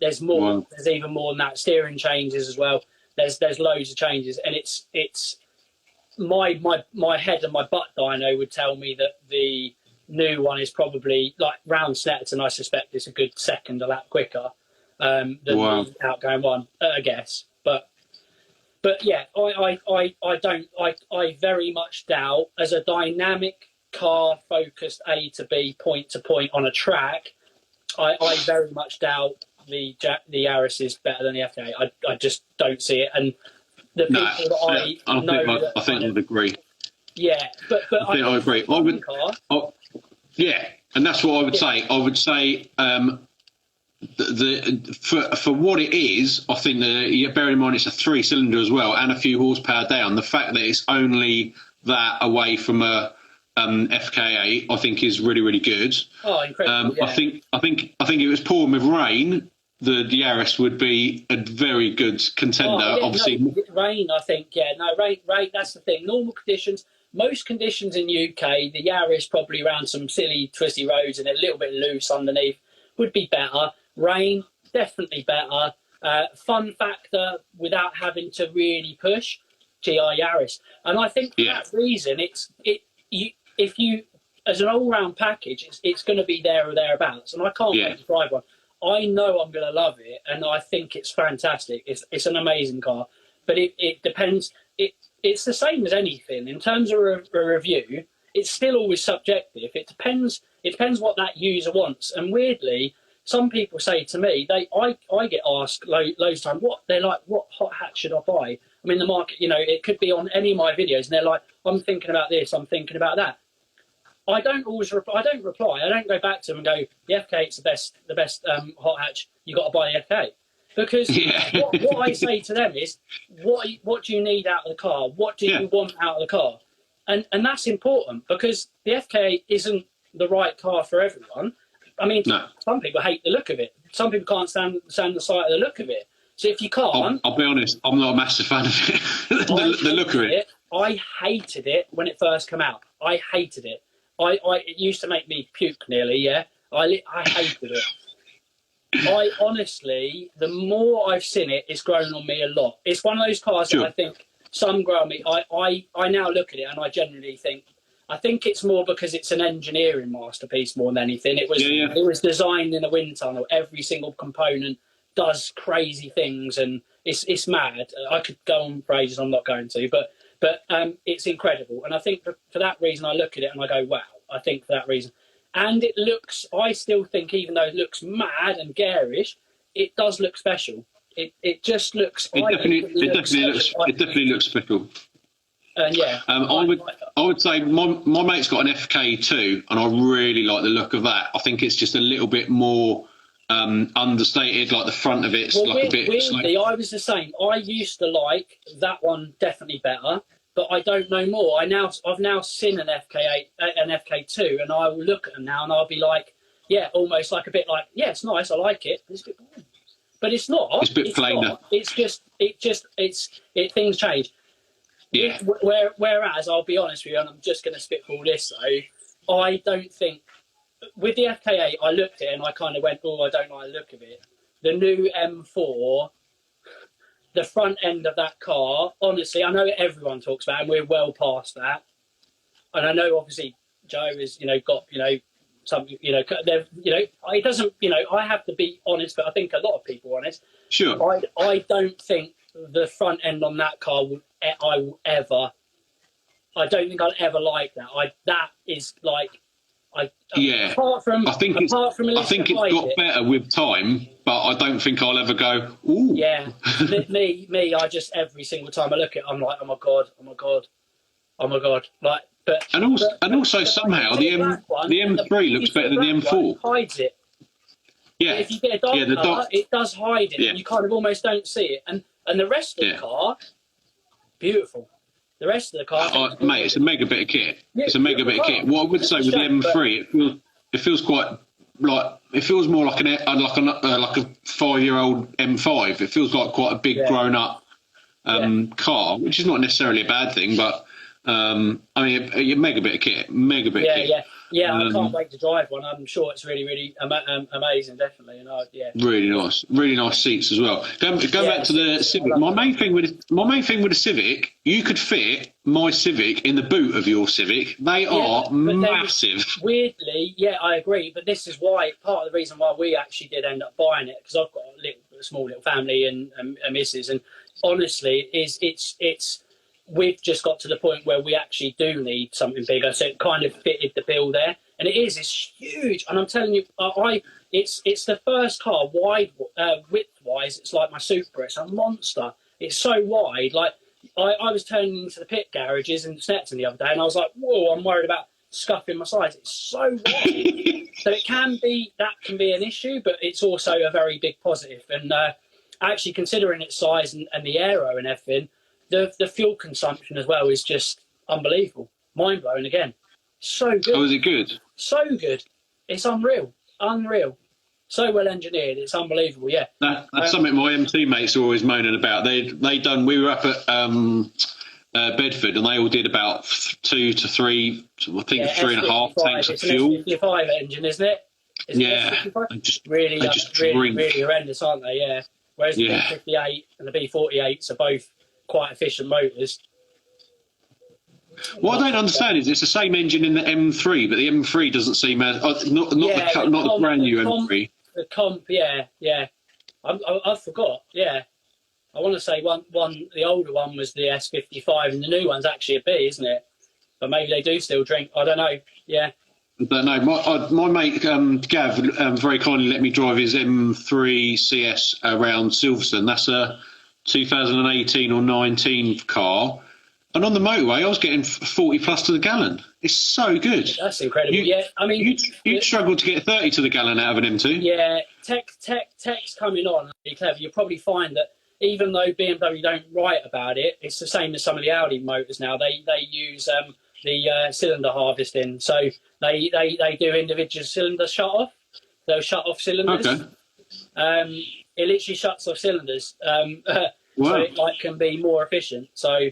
There's more. Wow. There's even more than that. Steering changes as well. There's loads of changes, and it's my head and my butt dyno would tell me that the new one is probably, like, round Snetterton, I suspect it's a good second a lap quicker than the outgoing one, I guess. But yeah, I very much doubt, as a dynamic car focused A to B, point to point on a track, I very much doubt the Yaris is better than the FK. I just don't see it. And the people I think I'd agree. Yeah, but I think I agree. Yeah, and that's what I would say. I would say for what it is, I think bearing in mind it's a 3-cylinder as well and a few horsepower down, the fact that it's only that away from a FK8, I think is really, really good. Oh, incredible! Yeah. I think if it was pouring with rain, the Yaris would be a very good contender. Oh, yeah, obviously, rain. I think rain. That's the thing. Normal conditions. Most conditions in UK, the Yaris probably around some silly twisty roads and a little bit loose underneath would be better. Rain, definitely better. Fun factor without having to really push, GI Yaris. And I think for that reason, if you as an all-round package, it's going to be there or thereabouts. And I can't wait to drive one. I know I'm going to love it, and I think it's fantastic. It's an amazing car, but it depends. It's the same as anything in terms of a review. It's still always subjective. It depends what that user wants. And weirdly, some people say to me, I get asked loads of time, what hot hatch should I buy? I'm in the market, it could be on any of my videos, and they're like, I'm thinking about this, I'm thinking about that. I don't always reply. I don't go back to them and go, the FK8's the best hot hatch. You got to buy the FK8. Because what I say to them is, what do you need out of the car? What do you want out of the car? And that's important, because the FK8 isn't the right car for everyone. I mean, some people hate the look of it. Some people can't stand the sight of the look of it. So if you can't... I'll be honest, I'm not a massive fan of it. the look of it. I hated it when it first came out. I hated it. It used to make me puke nearly, I hated it. I honestly, the more I've seen it, it's grown on me a lot. It's one of those cars that I think some grow on me. I now look at it and I generally think, I think it's more because it's an engineering masterpiece more than anything. It was designed in a wind tunnel. Every single component does crazy things, and it's mad. I could go on for ages. I'm not going to, but it's incredible. And I think for that reason, I look at it and I go, wow. I think for that reason. And it looks, I still think, even though it looks mad and garish, it does look special. It just looks. It definitely looks special. And I would say my mate's got an FK2, and I really like the look of that. I think it's just a little bit more understated. Like the front of it's like a bit. Weirdly, I was the same. I used to like that one definitely better. But I don't know more. I've now seen an FK8, an FK2, and I will look at them now, and I'll be like, almost like a bit like, it's nice, I like it. But it's a bit boring. But it's not. It's a bit plainer. Things change. Yeah. Whereas I'll be honest with you, and I'm just going to spitball this though, I don't think with the FK8, I looked at it and I kind of went, I don't like the look of it. The new M4. The front end of that car, honestly, I know everyone talks about it, and we're well past that. And I know, obviously, Joe has, got, something, it doesn't, I have to be honest, but I think a lot of people are honest. Sure. I don't think the front end on that car I don't think I'll ever like that. That is like, Apart from I think it's got better with time, but I don't think I'll ever go, ooh. Yeah, me, I just, every single time I look at it, I'm like, oh my god, like, but also somehow the M3 looks better than the M4. Hides it. Yeah. But if you get a dark colour, it does hide it, and you kind of almost don't see it. And the rest of the car, beautiful. The rest of the car, mate, it's a mega bit of kit. Yeah, It's a mega bit of kit. What I would say with the M3, it feels quite like, it feels more like a 5-year-old M5. It feels like quite a big grown up car, which is not necessarily a bad thing, but I mean, a mega bit of kit, mega bit of kit. Yeah, I can't wait to drive one. I'm sure it's really, really amazing, definitely. And really nice seats as well. Going back to the Civic. My main thing with the Civic, you could fit my Civic in the boot of your Civic. They are massive. Weirdly, I agree. But this is why part of the reason why we actually did end up buying it, because I've got a small little family and a missus, and honestly, it's. We've just got to the point where we actually do need something bigger, so it kind of fitted the bill there, and it's huge. And I'm telling you, it's the first car width-wise. It's like my Supra. It's a monster. It's so wide. Like I was turning into the pit garages in Snetton the other day, and I was like, whoa! I'm worried about scuffing my sides. It's so wide, so it can be an issue, but it's also a very big positive. And actually, considering its size and the aero and everything. The fuel consumption as well is just unbelievable. Mind blowing again. So good. Oh, is it good? So good. It's unreal. So well engineered. It's unbelievable. Yeah. That's something my MT mates are always moaning about. We were up at Bedford, and they all did about 2 to 3, I think 3.5 tanks of fuel. It's a 55 engine, isn't it? They just drink. Really horrendous, aren't they? Yeah. Whereas the B58 and the B48s are both quite efficient motors. What I don't understand is it's the same engine in the M3, but the M3 doesn't seem as not the brand new M3. The comp, I forgot. Yeah, I want to say one. The older one was the S55, and the new one's actually a B, isn't it? But maybe they do still drink. I don't know. Yeah. I don't know. My mate Gav very kindly let me drive his M3 CS around Silverstone. That's a 2018 or 19 car, and on the motorway I was getting 40 plus to the gallon. It's so good. That's incredible. I mean, you'd struggle to get 30 to the gallon out of an M2. Yeah, tech's coming on. Be clever. You'll probably find that even though BMW don't write about it, it's the same as some of the Audi motors now. They use the cylinder harvesting, so they do individual cylinder shut off. They'll shut off cylinders. Okay. It literally shuts off cylinders, so it can be more efficient. So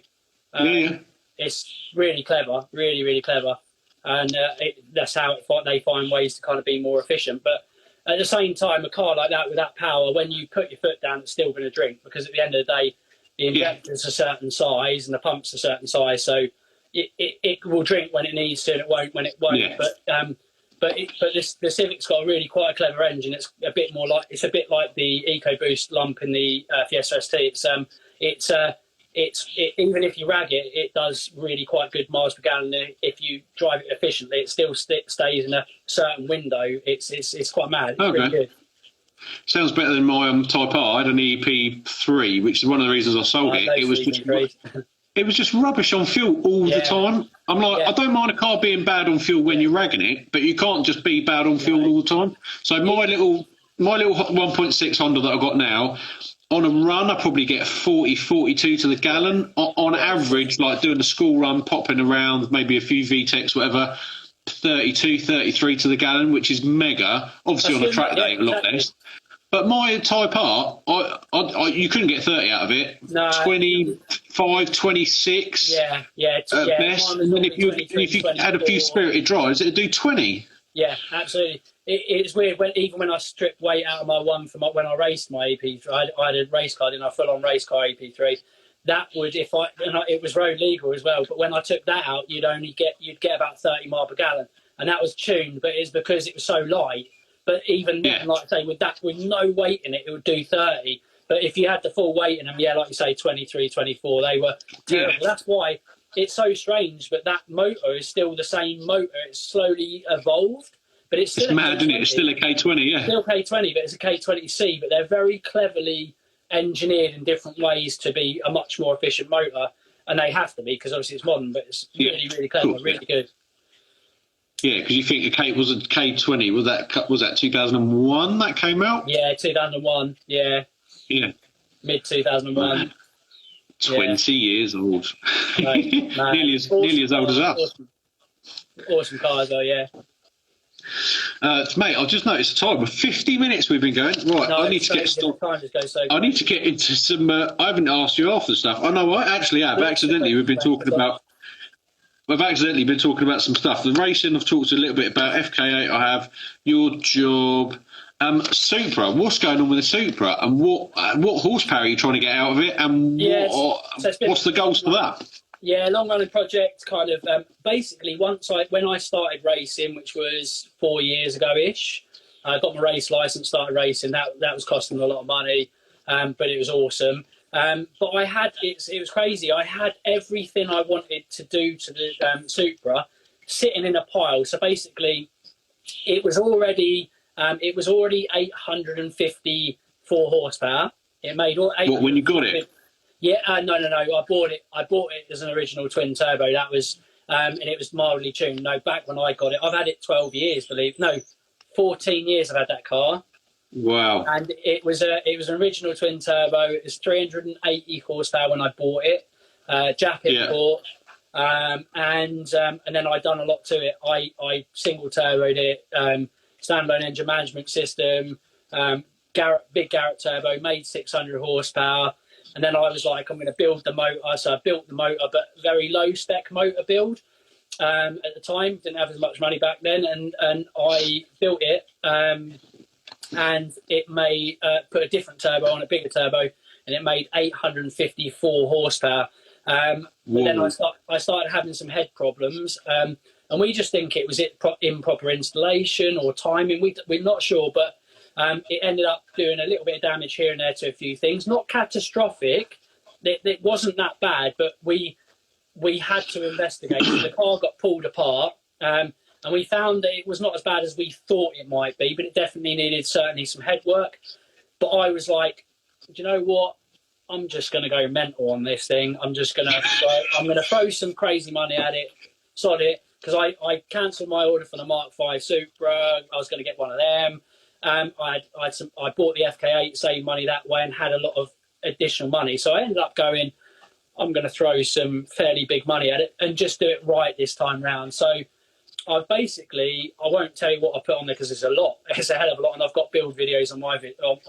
it's really clever, really, really clever, and that's how they find ways to kind of be more efficient. But at the same time, a car like that with that power, when you put your foot down, it's still going to drink, because at the end of the day, the injector's a certain size and the pump's a certain size, so it will drink when it needs to and it won't when it won't. Yeah. But the Civic's got quite a clever engine. It's a bit like the EcoBoost lump in the Fiesta ST. Even if you rag it, it does really quite good miles per gallon. If you drive it efficiently, it still stays in a certain window. It's quite mad. It's really good. Sounds better than my Type R. I had an EP3, which is one of the reasons I sold it. It was just rubbish on fuel all the time. I'm like, I don't mind a car being bad on fuel when you're ragging it, but you can't just be bad on fuel all the time. So my little 1.6 Honda that I've got now, on a run, I probably get 40, 42 to the gallon. On average, like doing a school run, popping around, maybe a few VTECs, whatever, 32, 33 to the gallon, which is mega. Obviously, on a track day, a lot less. But my Type R, you couldn't get 30 out of it. No. 25, 26 at best. And then if you had a few spirited drives, it'd do 20. Yeah, absolutely. It's weird, even when I stripped weight out of my one when I raced my EP3, I had a race car, a full-on race car EP3. That would, it was road legal as well, but when I took that out, you'd get about 30 mile per gallon. And that was tuned, but it's because it was so light. But even then, like I say, with no weight in it, it would do 30. But if you had the full weight in them, like you say, 23, 24, they were terrible. Yeah. That's why it's so strange. But that motor is still the same motor. It's slowly evolved. But it's mad, isn't it? It's still a K20, yeah. Still K20, but it's a K20C. But they're very cleverly engineered in different ways to be a much more efficient motor. And they have to be, because obviously it's modern, but it's really, really clever, really good. Yeah, because you think a K20 was that 2001 that came out? Yeah, 2001. Yeah. Yeah. Mid 2001. 20 years old. No, nearly as old as us. Awesome car as well, yeah. Mate, I've just noticed the time. We're 50 minutes we've been going. Right, No, I need to get started. Time just goes so I need to get into some. I haven't asked you half the stuff. Oh no, I actually have. Accidentally, we've accidentally been talking about some stuff. The racing, I've talked a little bit about. FK8, I have. Your job. Supra. What's going on with the Supra, and what horsepower are you trying to get out of it, and what's the goals for that? Yeah, long running project. Kind of basically when I started racing, which was 4 years ago ish, I got my race license, started racing. That was costing a lot of money, but it was awesome. But it was crazy. I had everything I wanted to do to the Supra sitting in a pile. So basically, it was already 854 horsepower. It made all. What, when you got it? Yeah, no. I bought it as an original twin turbo. That was, and it was mildly tuned. No, back when I got it, I've had it 12 years. 14 years. I've had that car. Wow. And it was an original twin turbo. It was 380 horsepower when I bought it. Jap import. And then I done a lot to it. I single turboed it. Standalone engine management system. Big Garrett turbo. Made 600 horsepower. And then I was like, I'm going to build the motor. So I built the motor, but very low spec motor build. At the time, didn't have as much money back then, and I built it. And it made put a different turbo on, a bigger turbo, and it made 854 horsepower. But then I started having some head problems, and we just think it was improper installation or timing. We're not sure, but it ended up doing a little bit of damage here and there to a few things. Not catastrophic. It wasn't that bad, but we had to investigate. So the car got pulled apart. And we found that it was not as bad as we thought it might be, but it definitely needed certainly some head work. But I was like, do you know what? I'm just going to go mental on this thing. I'm going to throw some crazy money at it, sod it, because I cancelled my order for the Mark V Supra. I was going to get one of them. I bought the FK8, saved money that way, and had a lot of additional money. So I ended up going, I'm going to throw some fairly big money at it and just do it right this time round. So I won't tell you what I put on there because it's a lot. It's a hell of a lot, and I've got build videos on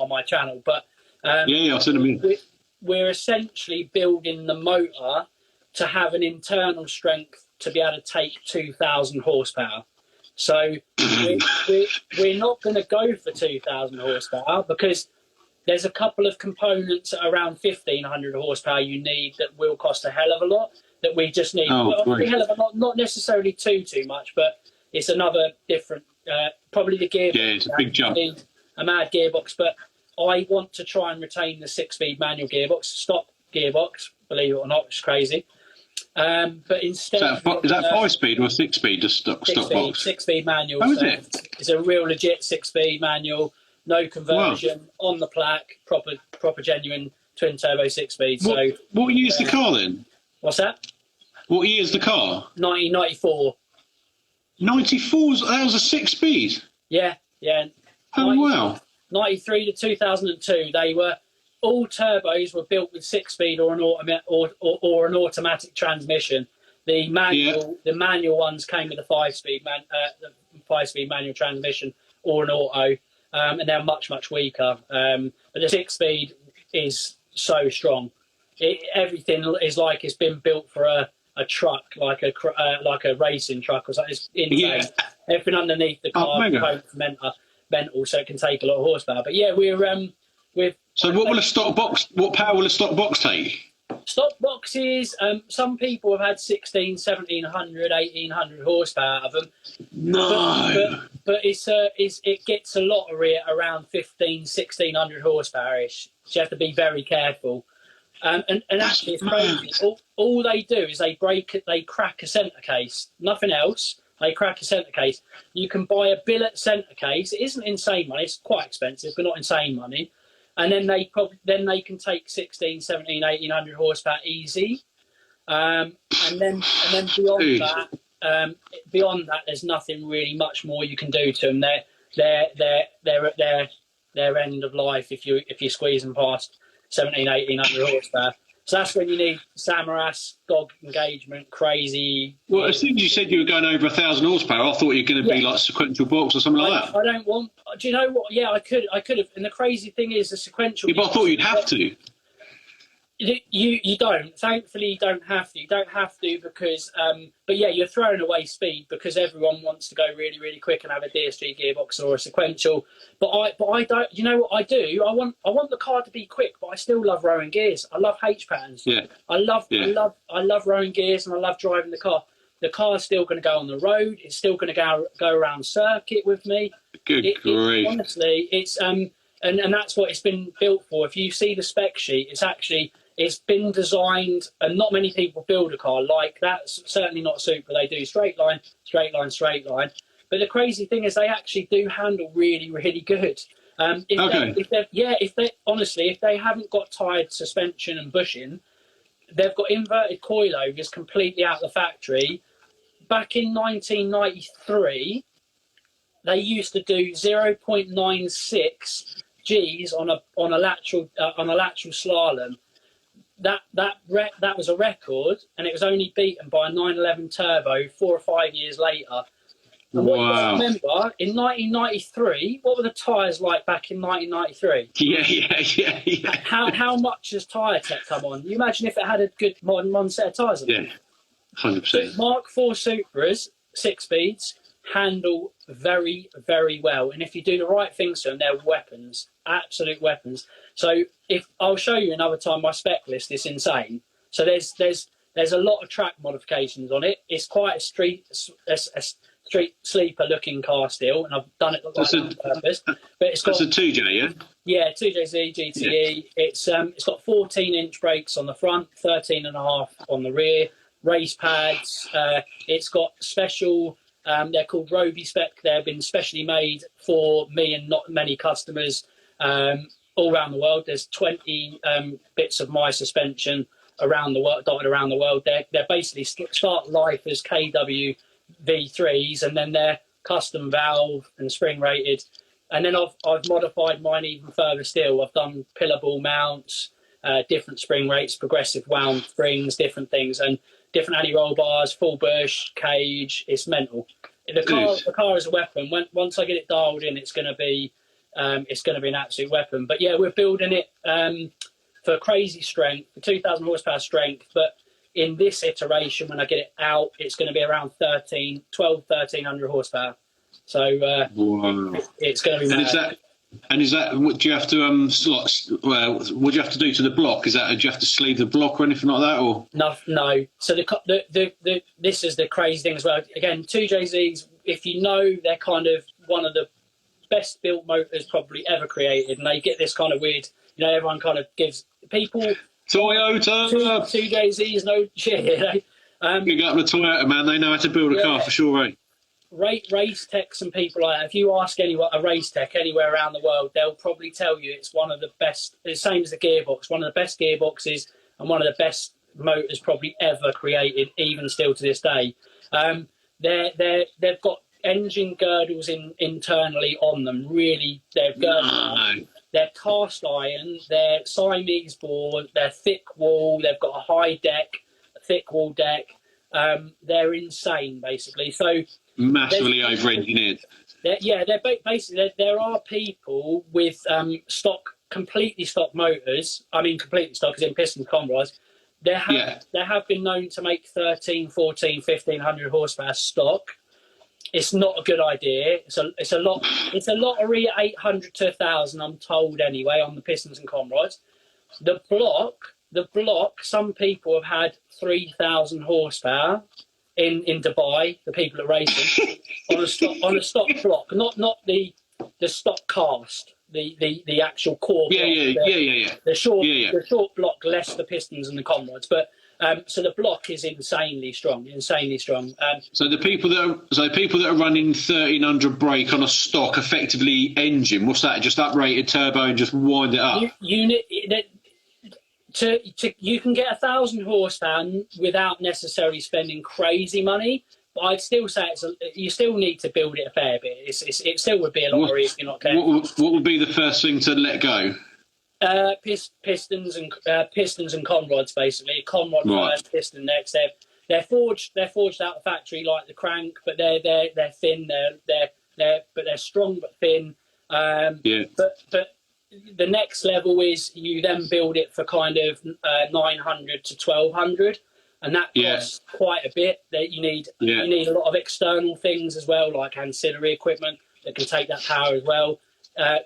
my channel. But I'll send them in. We're essentially building the motor to have an internal strength to be able to take 2,000 horsepower. So we're not going to go for 2,000 horsepower because there's a couple of components at around 1,500 horsepower you need that will cost a hell of a lot. That we just need. A hell of a lot, not necessarily too much, but it's another different. Probably the gearbox. Yeah, it's a big jump. A mad gearbox, but I want to try and retain the 6-speed manual gearbox, stock gearbox. Believe it or not, it's crazy. But instead, is that 5-speed or 6-speed? Just stock box. 6-speed manual. How is it? It's a real legit 6-speed manual, no conversion on the plaque, proper genuine twin turbo 6-speed. So what year is the car then? What's that? What year is the car? 1994. 94? That was a 6-speed? Yeah. Oh, wow. 93 to 2002, all turbos were built with 6-speed or an automatic transmission. The manual ones came with a 5-speed manual transmission or an auto, and they're much weaker. But the 6-speed is so strong. Everything is like it's been built for a truck, like a racing truck or something. It's insane. Yeah. Everything underneath the car is mental, so it can take a lot of horsepower. But yeah, we're. So what will a stock box? What power will a stock box take? Stock boxes. Some people have had 1,600, 1,700, 1,800 horsepower out of them. No. But it gets a lot of it around 1,500, 1,600 horsepower ish. So you have to be very careful. And actually, it's crazy. All they do is they crack a centre case. Nothing else. They crack a centre case. You can buy a billet centre case. It isn't insane money. It's quite expensive, but not insane money. And then they can take 1,600, 1,700, 1,800 horsepower easy. And then beyond that, there's nothing really much more you can do to them. They're at their end of life if you squeeze them past 1,700, 1,800 horsepower. So that's when you need Samaras, dog engagement, crazy. Well, as soon as you said you were going over 1,000 horsepower, I thought you were going to be like sequential box or something like that. I don't want. Do you know what? Yeah, I could have. And the crazy thing is, the sequential. Yeah, but I thought you'd have to. You don't. Thankfully, you don't have to. You don't have to because, but yeah, you're throwing away speed because everyone wants to go really, really quick and have a DSG gearbox or a sequential. But I don't. You know what I do? I want the car to be quick, but I still love rowing gears. I love H patterns. Yeah. I love rowing gears and I love driving the car. The car's still going to go on the road. It's still going to go around circuit with me. Good grief. Honestly, it's and that's what it's been built for. If you see the spec sheet, it's been designed, and not many people build a car like that. Certainly not Supra. They do straight line, straight line, straight line. But the crazy thing is, they actually do handle really, really good. If they haven't got tired suspension and bushing, they've got inverted coilovers completely out of the factory. Back in 1993, they used to do 0.96 Gs on a lateral slalom. That was a record, and it was only beaten by a 911 Turbo 4 or 5 years later. And what you got to remember, in 1993, what were the tyres like back in 1993? Yeah. How much has tyre tech come on? You imagine if it had a good modern set of tyres on it. Yeah, 100%. Mark IV Supras, 6 speeds, handle very, very well. And if you do the right things to them, they're weapons, absolute weapons. So if I'll show you another time my spec list is insane. So there's a lot of track modifications on it. It's quite a street sleeper looking car still, and I've done it on purpose. But it's got, that's a 2J, yeah? Yeah, 2JZ GTE. Yeah. It's got 14-inch brakes on the front, 13.5 on the rear, race pads. It's got special. They're called Roby spec. They've been specially made for me and not many customers all around the world. There's 20 bits of my suspension around the world, dotted around the world. They're basically start life as KW V3s, and then they're custom valve and spring rated. And then I've modified mine even further still. I've done pillar ball mounts, different spring rates, progressive wound springs, different things, and different anti-roll bars, full bush, cage. It's mental. The car is a weapon. Once I get it dialed in, it's going to be an absolute weapon. But yeah, we're building it for crazy strength, for 2,000 horsepower strength. But in this iteration, when I get it out, it's going to be around 1,300 horsepower. So it's going to be mad. Is that what do you have to what do you have to do to the block? Do you have to sleeve the block or anything like that, or no? So this is the crazy thing as well. Again, 2JZs, if you know, they're kind of one of the best built motors probably ever created, and they get this kind of weird. You know, everyone kind of gives people Toyota 2JZs no shit. You know? Big up the Toyota, man. They know how to build a car for sure, right? Race techs and people like that, if you ask anyone, a race tech anywhere around the world, they'll probably tell you it's one of the best, the same as the gearbox, one of the best gearboxes and one of the best motors probably ever created, even still to this day. They've got engine girdles internally on them, really. They're girdles. They're cast iron, they're Siamese bore, they're thick wall, they've got a high deck, a thick wall deck. They're insane, basically. So massively over-engineered. Basically there are people with completely stock motors. I mean, completely stock as in piston combos. There have been known to make 13, 14, 1500 horsepower stock. It's not a good idea. It's a lottery at 800 to 1,000, I'm told anyway, on the pistons and comrods. The block. Some people have had 3,000 horsepower in Dubai. The people at racing on a stock block, not the stock cast, the actual core. The short block, less the pistons and the comrods, but. So the block is insanely strong. So the people that are running 1,300 brake on a stock effectively engine, what's that? Just uprated turbo and just wind it up. You can get 1,000 horsepower without necessarily spending crazy money. But I'd still say you still need to build it a fair bit. It still would be a lottery if you're not careful. What would be the first thing to let go? Pistons and conrods, basically. Conrod first, piston next. They're forged out of the factory like the crank, but they're thin. They're strong but thin. But the next level is you then build it for kind of 900 to 1200, and that costs quite a bit. That you need a lot of external things as well, like ancillary equipment that can take that power as well.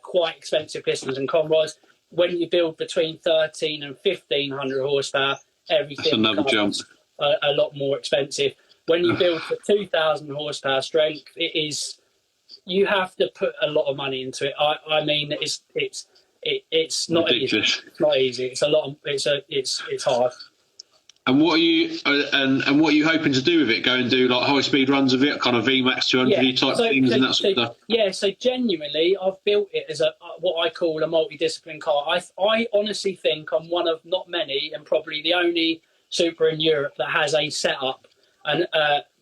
Quite expensive pistons and conrods. When you build between 13 and 1500 horsepower, everything becomes a lot more expensive. When you build for 2000 horsepower strength, you have to put a lot of money into it. I mean, it's not easy. It's not easy. It's a lot. It's hard. And what are you hoping to do with it? Go and do like high speed runs of it, kind of VMAX 200 type things and that sort of stuff. Yeah. So genuinely, I've built it as what I call a multidiscipline car. I honestly think I'm one of not many, and probably the only Supra in Europe that has a setup and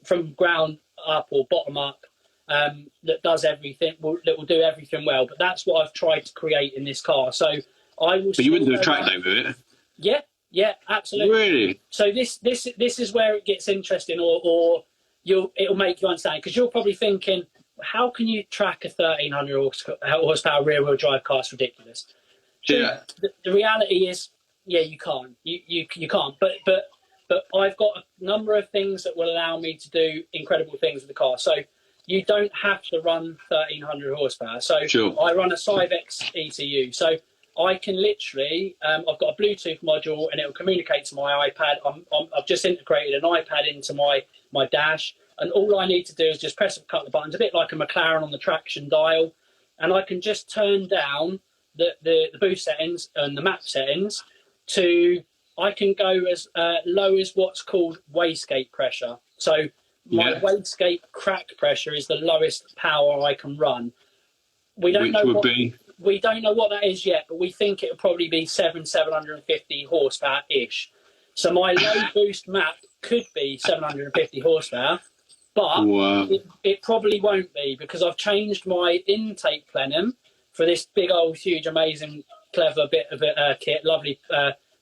from ground up or bottom up that does everything. That will do everything well. But that's what I've tried to create in this car. So I will. But you wouldn't do a track day with it. Yeah, absolutely. Really? So this is where it gets interesting, or it'll make you understand, because you're probably thinking, how can you track a 1300 horsepower rear wheel drive car? It's ridiculous. Yeah. The reality is, you can't. You can't. But I've got a number of things that will allow me to do incredible things with the car. So you don't have to run 1300 horsepower. So I run a Civex ECU. So I can literally, I've got a Bluetooth module and it will communicate to my iPad. I've just integrated an iPad into my dash, and all I need to do is just press a couple of buttons, a bit like a McLaren on the traction dial, and I can just turn down the boost settings and the map settings I can go as low as what's called wastegate pressure. So my wastegate crack pressure is the lowest power I can run. We don't know what that is yet, but we think it'll probably be 750 horsepower-ish. So my low boost map could be 750 horsepower, but it probably won't be, because I've changed my intake plenum for this big old, huge, amazing, clever bit of a kit, lovely,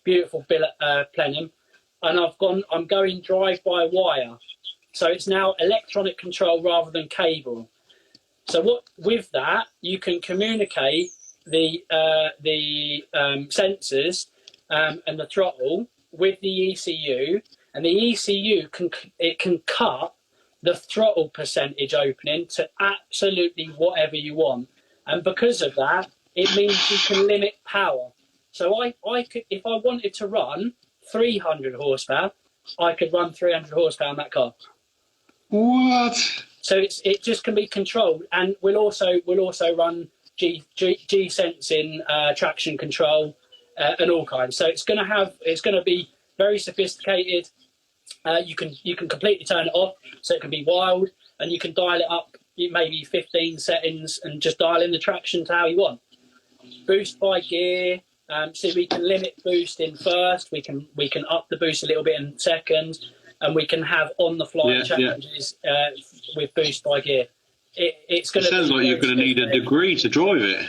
beautiful billet plenum, and I'm going drive-by-wire. So it's now electronic control rather than cable. So with that, you can communicate the sensors and the throttle with the ECU, and the ECU can cut the throttle percentage opening to absolutely whatever you want. And because of that, it means you can limit power. So I could, if I wanted to run 300 horsepower, I could run 300 horsepower in that car. What? So it just can be controlled, and we'll also run G sensing, traction control, and all kinds. So it's going to be very sophisticated. You can completely turn it off, so it can be wild, and you can dial it up maybe 15 settings and just dial in the traction to how you want. Boost by gear. So we can limit boost in first. We can up the boost a little bit in second. And we can have on-the-fly challenges with boost by gear. It sounds like you're going to need a degree to drive it.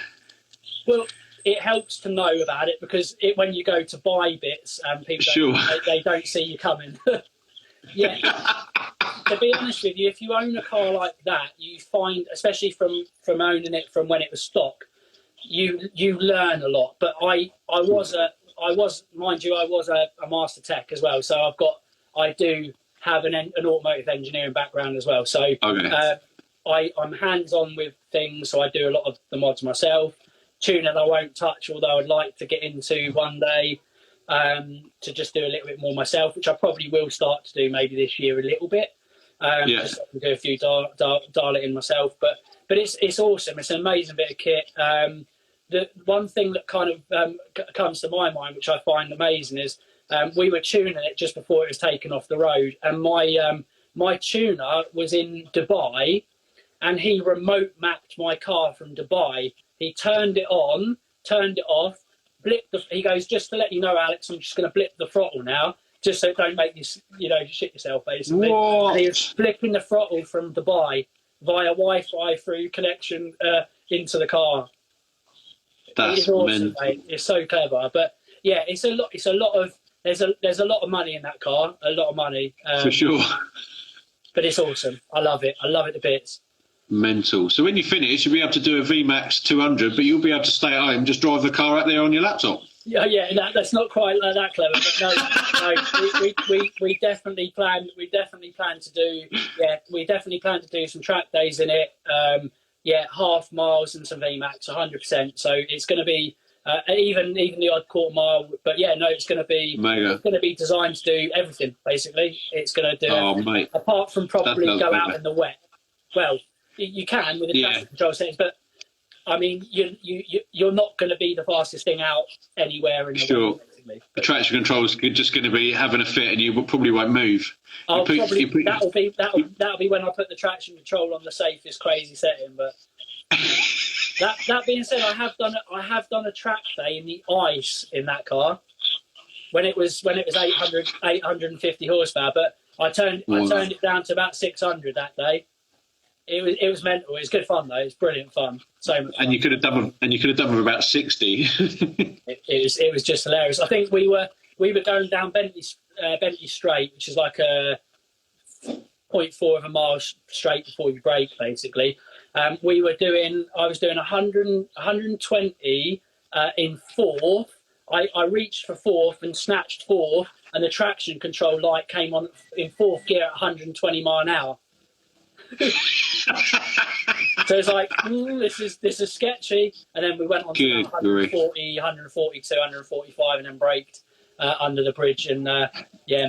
Well, it helps to know about it, because when you go to buy bits, people they don't see you coming. To be honest with you, if you own a car like that, you find, especially from owning it from when it was stock, you learn a lot. But I was a master tech as well, so I do have an automotive engineering background as well. So I'm hands-on with things, so I do a lot of the mods myself. Tuning I won't touch, although I'd like to get into one day, to just do a little bit more myself, which I probably will start to do maybe this year a little bit. Just so I can do a few dial it in myself. But it's awesome. It's an amazing bit of kit. The one thing that kind of comes to my mind, which I find amazing, is we were tuning it just before it was taken off the road, and my tuner was in Dubai, and he remote mapped my car from Dubai. He turned it on, turned it off, he goes, just to let you know, Alex, I'm just going to blip the throttle now, just so it don't make you, shit yourself, basically. And he was flipping the throttle from Dubai via Wi-Fi through connection into the car. That's awesome, mate. It's so clever. But yeah, it's a lot of there's a lot of money in that car, a lot of money. For sure. But it's awesome. I love it. I love it to bits. Mental. So when you finish, you'll be able to do a VMAX 200, but you'll be able to stay at home, just drive the car out there on your laptop. Yeah, that's not quite like that clever, but no, we definitely plan to do. Yeah, we definitely plan to do some track days in it. Half miles and some VMAX, 100%. So it's going to be even the odd quarter mile, but yeah, no, it's going to be mega. It's going to be designed to do everything. Basically, it's going to do mate. Apart from probably go out in the wet. Well, you can with the traction control settings, but I mean, you're not going to be the fastest thing out anywhere in the world, basically. The traction control is just going to be having a fit, and you probably won't move. That'll be when I put the traction control on the safest crazy setting. But that being said, I have done a track day in the ice in that car when it was 850 horsepower, but I turned it down to about 600 that day. It was mental. It was good fun though. It was brilliant fun. So much fun. And you could have done with about 60. it was just hilarious. I think we were going down Bentley Straight, which is like a 0.4 of a mile straight before you brake, basically. I was doing 120 in fourth. I reached for fourth and snatched fourth, and the traction control light came on in fourth gear at 120 mile an hour. So it's like, this is sketchy. And then we went on to 140, 142, 145, and then braked under the bridge and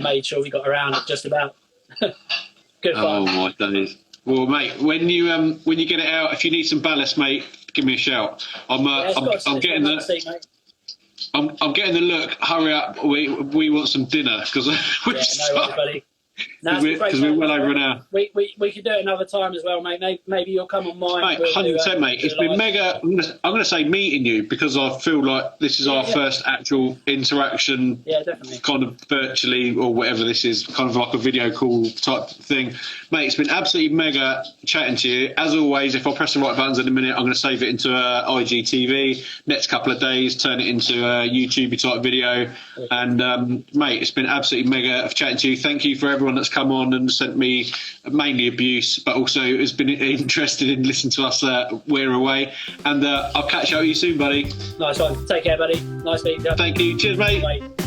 made sure we got around it just about. Good fun. Oh my days. Well, mate, when you get it out, if you need some ballast, mate, give me a shout. I'm getting I'm getting the look. Hurry up! We want some dinner because we're well over an hour. We could do it another time as well, mate. Maybe you'll come on mine. 100%, mate. It's been mega. I'm going to say meeting you because I feel like this is our first actual interaction. Yeah, definitely. Kind of virtually or whatever this is, kind of like a video call type thing, mate. It's been absolutely mega chatting to you. As always, if I press the right buttons in a minute, I'm going to save it into IGTV. Next couple of days, turn it into a YouTube type video. Okay. And mate, it's been absolutely mega chatting to you. Thank you for everyone that's come on and sent me mainly abuse, but also has been interested in listening to us we're away. And I'll catch up with you soon, buddy. Nice one. Take care, buddy. Nice meeting you. Thank you. Cheers, mate. Bye.